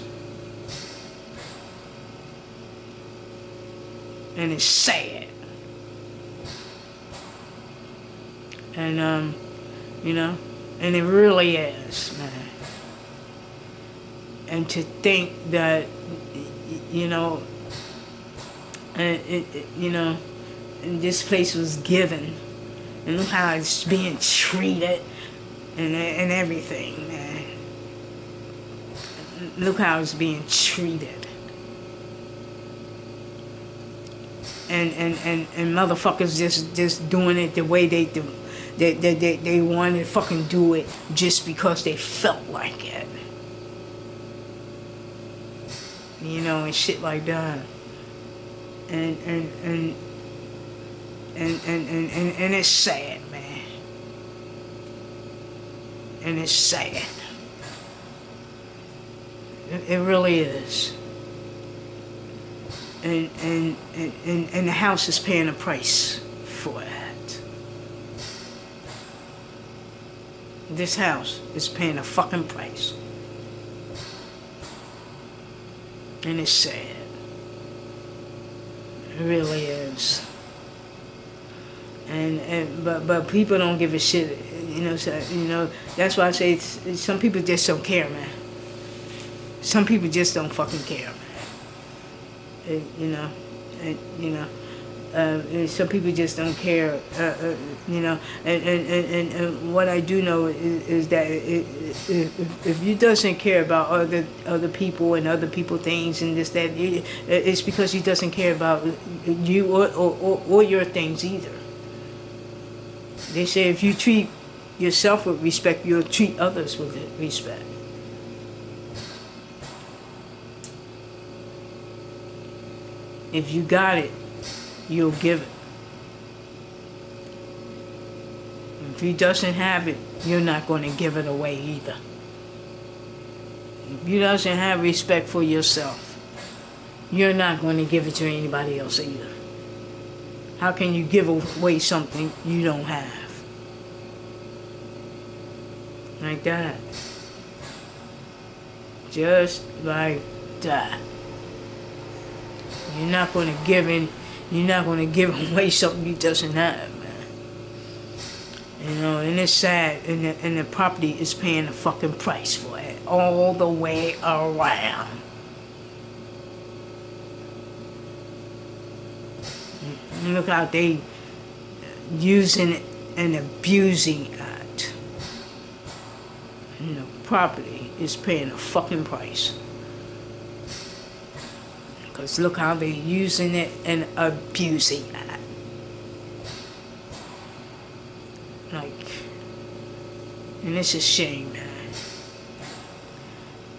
And it's sad. And you know, and it really is, man. And to think that, you know, you know, and this place was given, and look how it's being treated, and everything, man. Look how it's being treated. And motherfuckers just doing it the way they do. They want to fucking do it just because they felt like it. You know, and shit like that. And it's sad, man. And it's sad. It really is. And the house is paying a price for that. This house is paying a fucking price. And it's sad. It really is. But people don't give a shit, you know. So, you know, that's why I say some people just don't care, man. Some people just don't fucking care, man. You know, some people just don't care, you know, and what I do know is that if you doesn't care about other people and other people things and this, that, it's because he doesn't care about you or your things either. They say if you treat yourself with respect, you'll treat others with respect. If you got it, you'll give it. If he doesn't have it, you're not going to give it away either. If he doesn't have respect for yourself, you're not going to give it to anybody else either. How can you give away something you don't have? Like that. Just like that. You're not going to give away something you doesn't have, man. You know, and it's sad, and the property is paying a fucking price for it all the way around. And look how they using it and abusing it. And the property is paying a fucking price. Because look how they're using it and abusing it. Like, and it's a shame, man.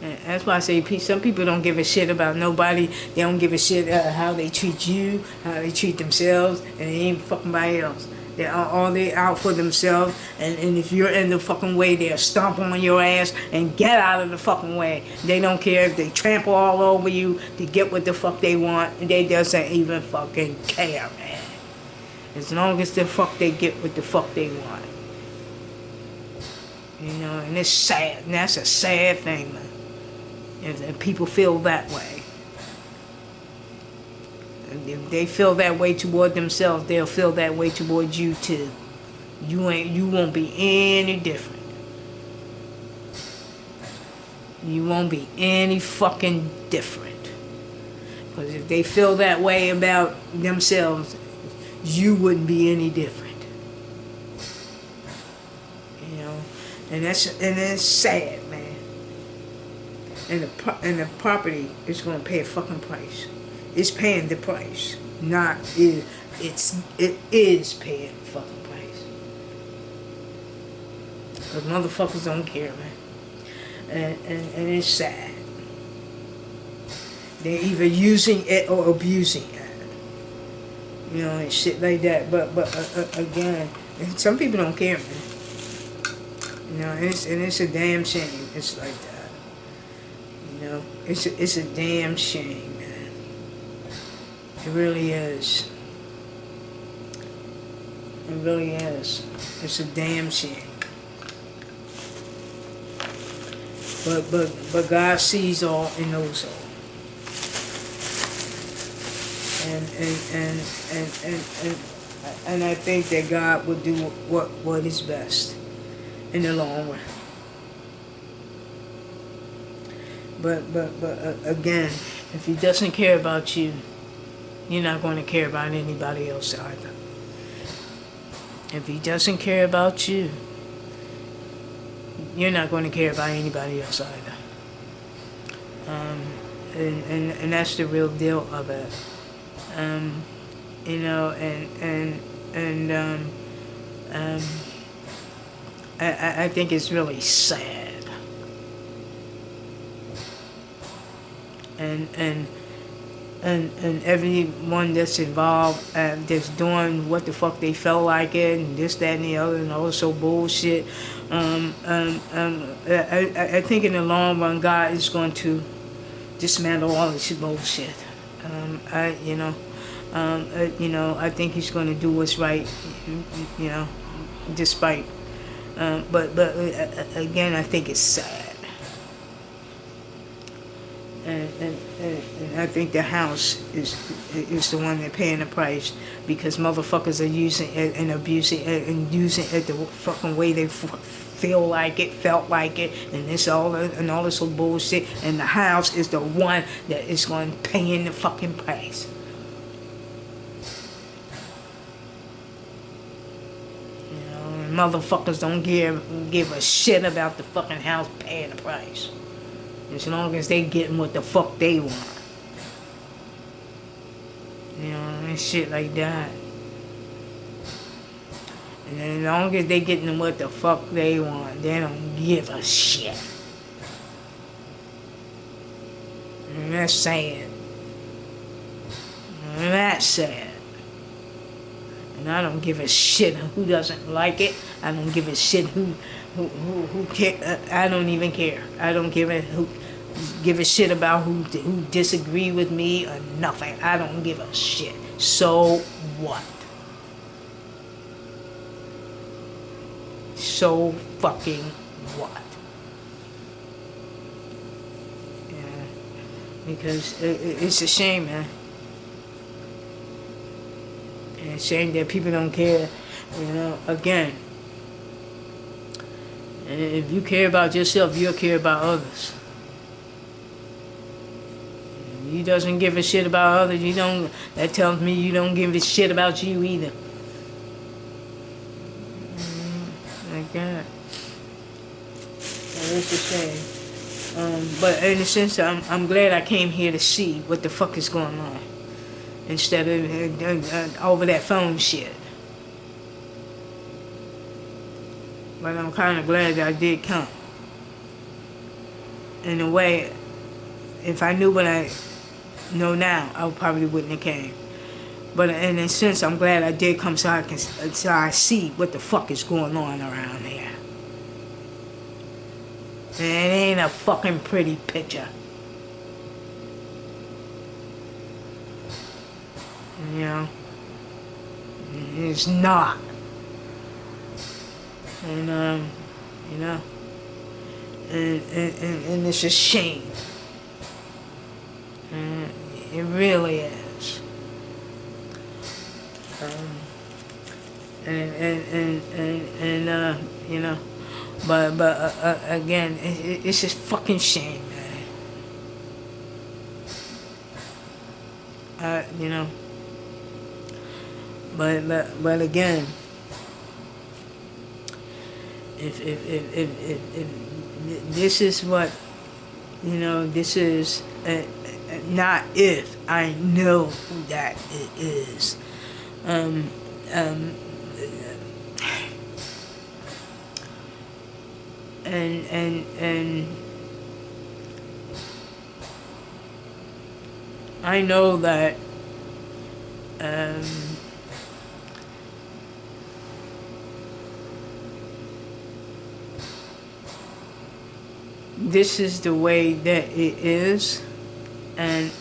And that's why I say some people don't give a shit about nobody. They don't give a shit how they treat you, how they treat themselves, and they ain't fucking nobody else. They're all they out for themselves, and if you're in the fucking way, they'll stomp on your ass and get out of the fucking way. They don't care if they trample all over you to get what the fuck they want, and they doesn't even fucking care, man. As long as the fuck they get what the fuck they want. You know, and it's sad, and that's a sad thing, man. If people feel that way. If they feel that way toward themselves, they'll feel that way towards you too. You won't be any different. You won't be any fucking different. Because if they feel that way about themselves, you wouldn't be any different. You know, and it's sad, man. And the property is going to pay a fucking price. It's paying the price. It is paying the fucking price. Because motherfuckers don't care, man. And it's sad. They're either using it or abusing it. You know, and shit like that. But again, some people don't care, man. You know, and it's a damn shame. It's like that. You know, it's a damn shame, man. It really is. It really is. It's a damn shame. But God sees all and knows all. And I think that God will do what is best in the long run. But again, if He doesn't care about you, you're not going to care about anybody else either. If He doesn't care about you, you're not going to care about anybody else either. And that's the real deal of it. You know, I think it's really sad. And everyone that's involved, that's doing what the fuck they felt like it, and this, that, and the other, and all this old bullshit. I think in the long run, God is going to dismantle all this bullshit. I think He's going to do what's right, you know, despite. But again, I think it's sad. And I think the house is the one that's paying the price, because motherfuckers are using it and abusing it and using it the fucking way they feel like it, felt like it, and all this old bullshit. And the house is the one that is going to pay in the fucking price. You know, and motherfuckers don't give a shit about the fucking house paying the price. As long as they getting what the fuck they want. You know, and shit like that. And as long as they getting what the fuck they want, they don't give a shit. And that's sad. And that's sad. And I don't give a shit who doesn't like it. I don't give a shit who care. I don't even care. I don't give a shit about who disagree with me or nothing. I don't give a shit. So what? So fucking what? Yeah, because it's a shame, man. And it's a shame that people don't care. You know, again, if you care about yourself, you'll care about others. He doesn't give a shit about others. That tells me you don't give a shit about you either. Like that. It's a shame. But in a sense, I'm glad I came here to see what the fuck is going on, instead of over that phone shit. But I'm kind of glad that I did come. In a way, if I knew what I know now, I probably wouldn't have came. But in a sense, I'm glad I did come, so I see what the fuck is going on around here. And it ain't a fucking pretty picture. You know, it's not. And you know, and it's a shame. It really is. You know, but again, it's just fucking shame, man. You know. But again, if this is what, you know, this is not if, I know that it is. Um, um, and I know that this is the way that it is, and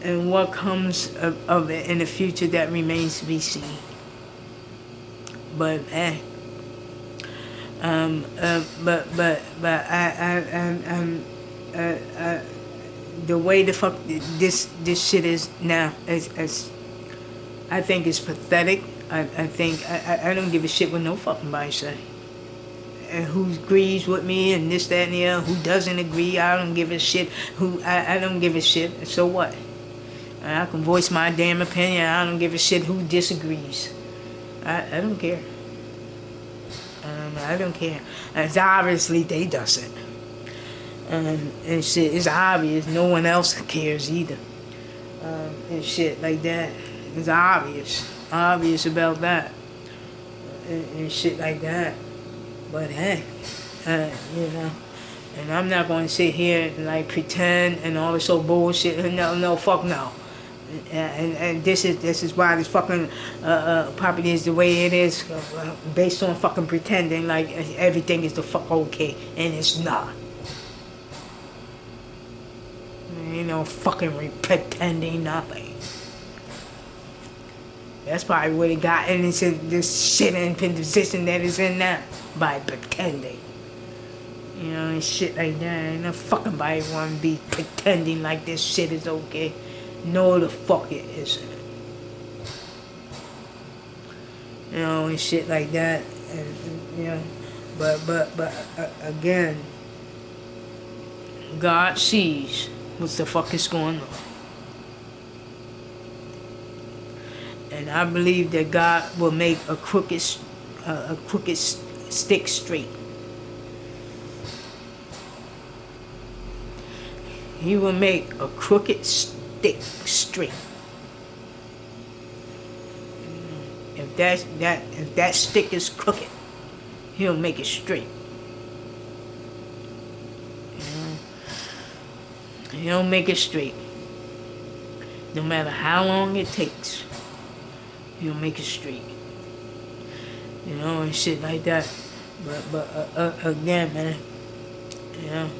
and what comes of it in the future, that remains to be seen. But the way the fuck this shit is now, is I think it's pathetic. I think I don't give a shit what no fucking body say. And who agrees with me and this, that, and the other, who doesn't agree, I don't give a shit. I don't give a shit. So what? I can voice my damn opinion. I don't give a shit who disagrees. I don't care. I don't care. It's obviously they doesn't. And shit, it's obvious no one else cares either. And shit like that. It's obvious about that. And shit like that. But hey, you know, and I'm not going to sit here and like pretend and all this old bullshit. No, fuck no. And this is why this fucking property is the way it is, based on fucking pretending like everything is the fuck okay, and it's not. Ain't no fucking pretending nothing. That's probably what it got into this shit in position that it's in now, by pretending. You know, and shit like that. Ain't no fucking body wanna be pretending like this shit is okay. No, the fuck it isn't. You know, and shit like that. And you know, but again, God sees what the fuck is going on. And I believe that God will make a crooked stick straight. He will make a crooked stick straight. If that stick is crooked, He'll make it straight. He'll make it straight. No matter how long it takes, He'll make it straight. You know, and shit like that. But again, man, you know,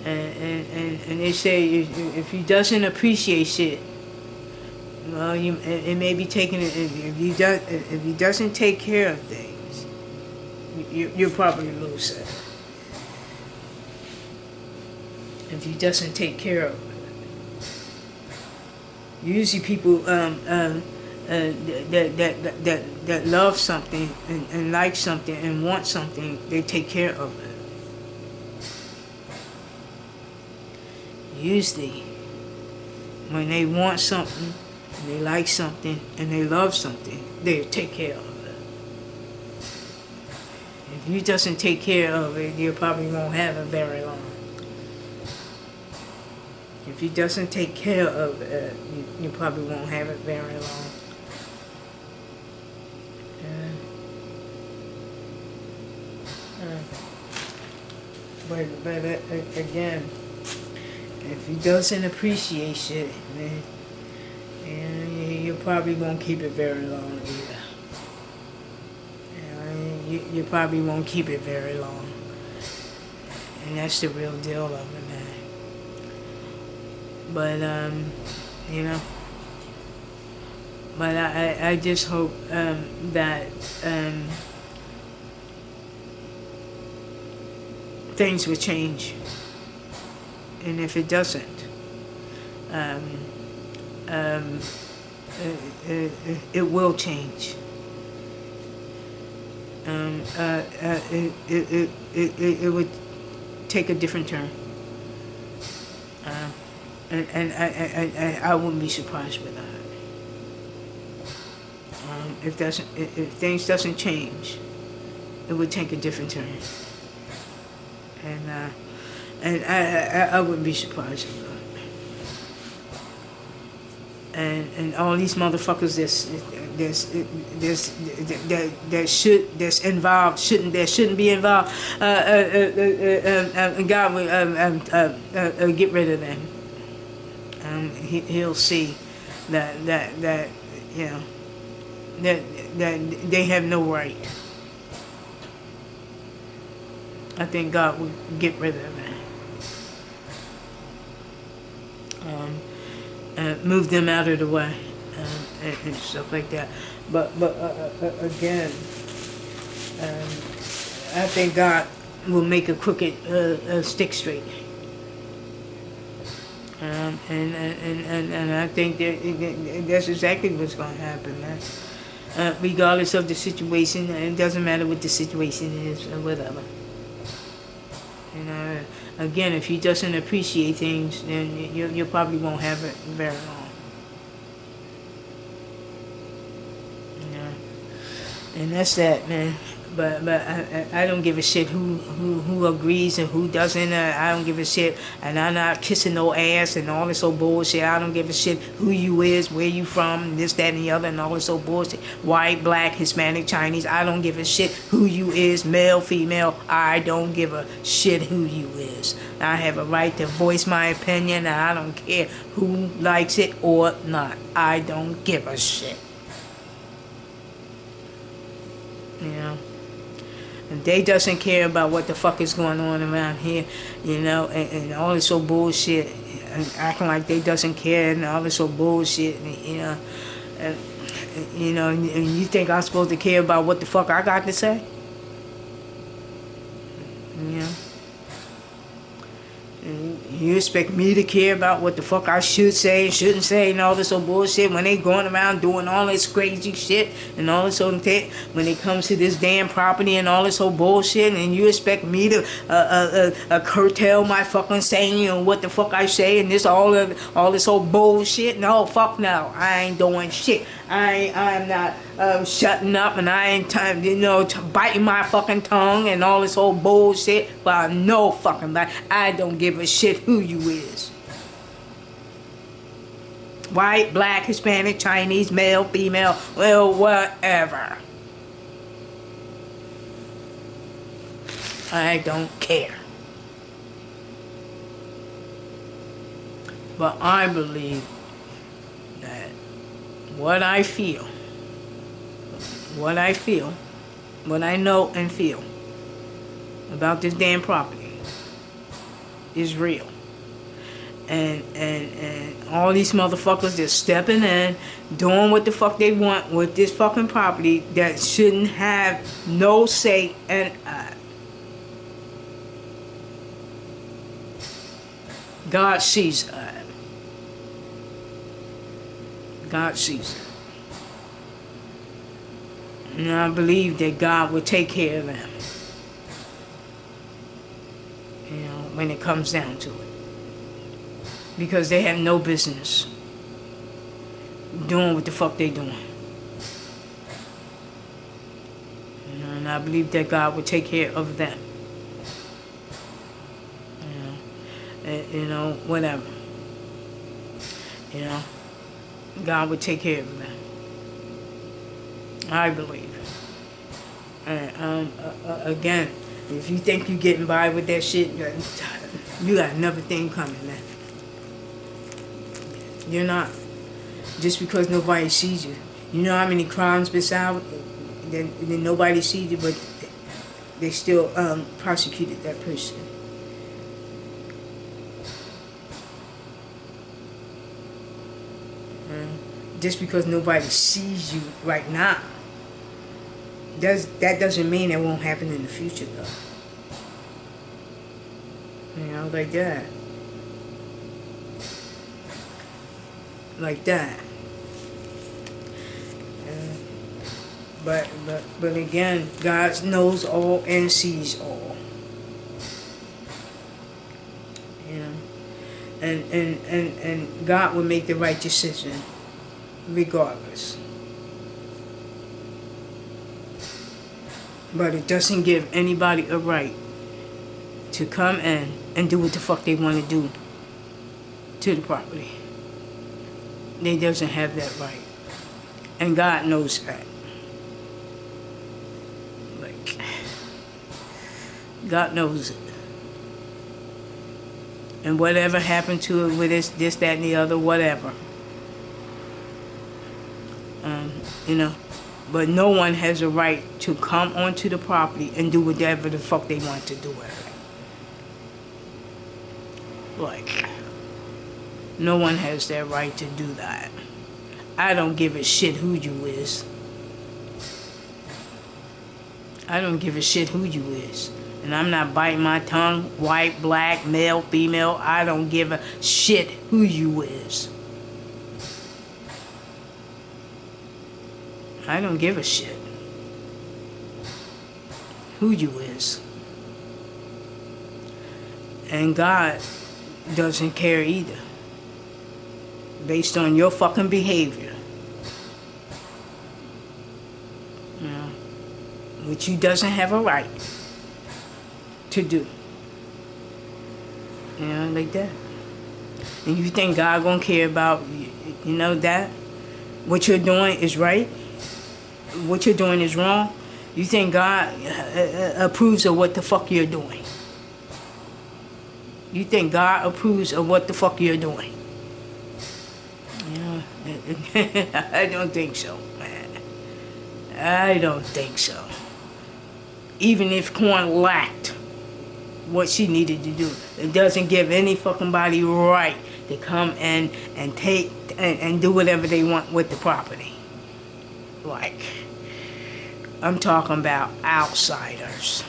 and they say if he doesn't appreciate shit, well, it may be taking it. If he doesn't take care of things, you'll probably lose it. If he doesn't take care of it, usually people that love something and like something and want something, they take care of it. Usually, when they want something, and they like something, and they love something, they take care of it. If you doesn't take care of it, you probably won't have it very long. If he doesn't take care of it, you probably won't have it very long. But again, if he doesn't appreciate shit, man, you probably won't keep it very long either. You probably won't keep it very long. And that's the real deal of it, man. But, you know, but I just hope that things will change. And if it doesn't, it will change. It would take a different turn. and I wouldn't be surprised with that. If things doesn't change, it would take a different turn. And I wouldn't be surprised with that. And all these motherfuckers that's involved shouldn't be involved. God will get rid of them. He'll see that you know that they have no right. I think God will get rid of them. Move them out of the way, and stuff like that. But again, I think God will make a crooked stick straight. And I think that's exactly what's going to happen, man. Regardless of the situation, it doesn't matter what the situation is or whatever. You know, again, if he doesn't appreciate things, then you probably won't have it very long. You know, and that's that, man. But I don't give a shit who agrees and who doesn't. I don't give a shit, and I'm not kissing no ass and all this old bullshit. I don't give a shit who you is, where you from, this, that, and the other, and all this old bullshit. White, black, Hispanic, Chinese. I don't give a shit who you is, male, female. I don't give a shit who you is. I have a right to voice my opinion, and I don't care who likes it or not. I don't give a shit. You know. If they doesn't care about what the fuck is going on around here, you know, and all this old bullshit, and acting like they doesn't care and all this old bullshit, you know, and you think I'm supposed to care about what the fuck I got to say? You know? And you expect me to care about what the fuck I should say and shouldn't say and all this old bullshit when they going around doing all this crazy shit and all this old thing when it comes to this damn property and all this old bullshit, and you expect me to curtail my fucking saying and what the fuck I say and this all this old bullshit? No, fuck no. I ain't doing shit. I'm not shutting up, and I ain't biting my fucking tongue and all this old bullshit. But no fucking body. I don't give a shit who you is. White, black, Hispanic, Chinese, male, female, well, whatever. I don't care. But I believe that what I feel, what I know and feel about this damn property is real. And all these motherfuckers just stepping in, doing what the fuck they want with this fucking property that shouldn't have no say in it. God sees it. God sees it. And I believe that God will take care of them. You know, when it comes down to it. Because they have no business doing what the fuck they doing. You know, and I believe that God will take care of them. You know, whatever. You know, God would take care of them. I believe. Again, if you think you're getting by with that shit, you got another thing coming, man. You're not. Just because nobody sees you. You know how many crimes been out? Then nobody sees you, but they still prosecuted that person. Just because nobody sees you right now, that doesn't mean it won't happen in the future, though. You know, like that. Like that. But again, God knows all and sees all. You know, and God will make the right decision regardless. But it doesn't give anybody a right to come in and do what the fuck they want to do to the property. They doesn't have that right. And God knows that. Like, God knows it. And whatever happened to it with this, that, and the other, whatever. You know. But no one has a right to come onto the property and do whatever the fuck they want to do with it. Like, no one has that right to do that. I don't give a shit who you is. I don't give a shit who you is. And I'm not biting my tongue, white, black, male, female. I don't give a shit who you is. I don't give a shit who you is. And God doesn't care either. Based on your fucking behavior. You know, which you doesn't have a right to do. You know, like that. And you think God gonna care about, you know, that? What you're doing is right? What you're doing is wrong? You think God approves of what the fuck you're doing? You think God approves of what the fuck you're doing? You know, I don't think so, man. I don't think so. Even if Corn lacked what she needed to do, it doesn't give any fucking body right to come in and take and do whatever they want with the property. Like, I'm talking about outsiders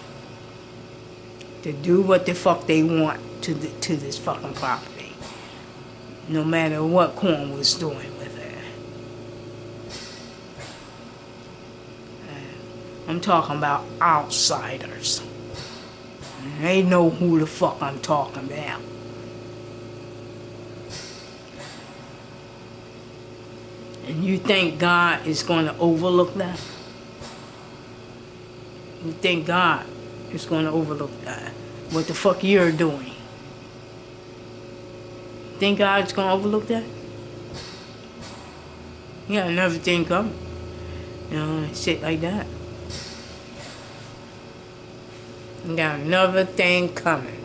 to do what the fuck they want to this fucking property, no matter what Corn was doing with it. I'm talking about outsiders. They know who the fuck I'm talking about. And you think God is going to overlook that? You think God is going to overlook that? What the fuck you're doing? Think God's going to overlook that? You got another thing coming. You know, shit like that. You got another thing coming.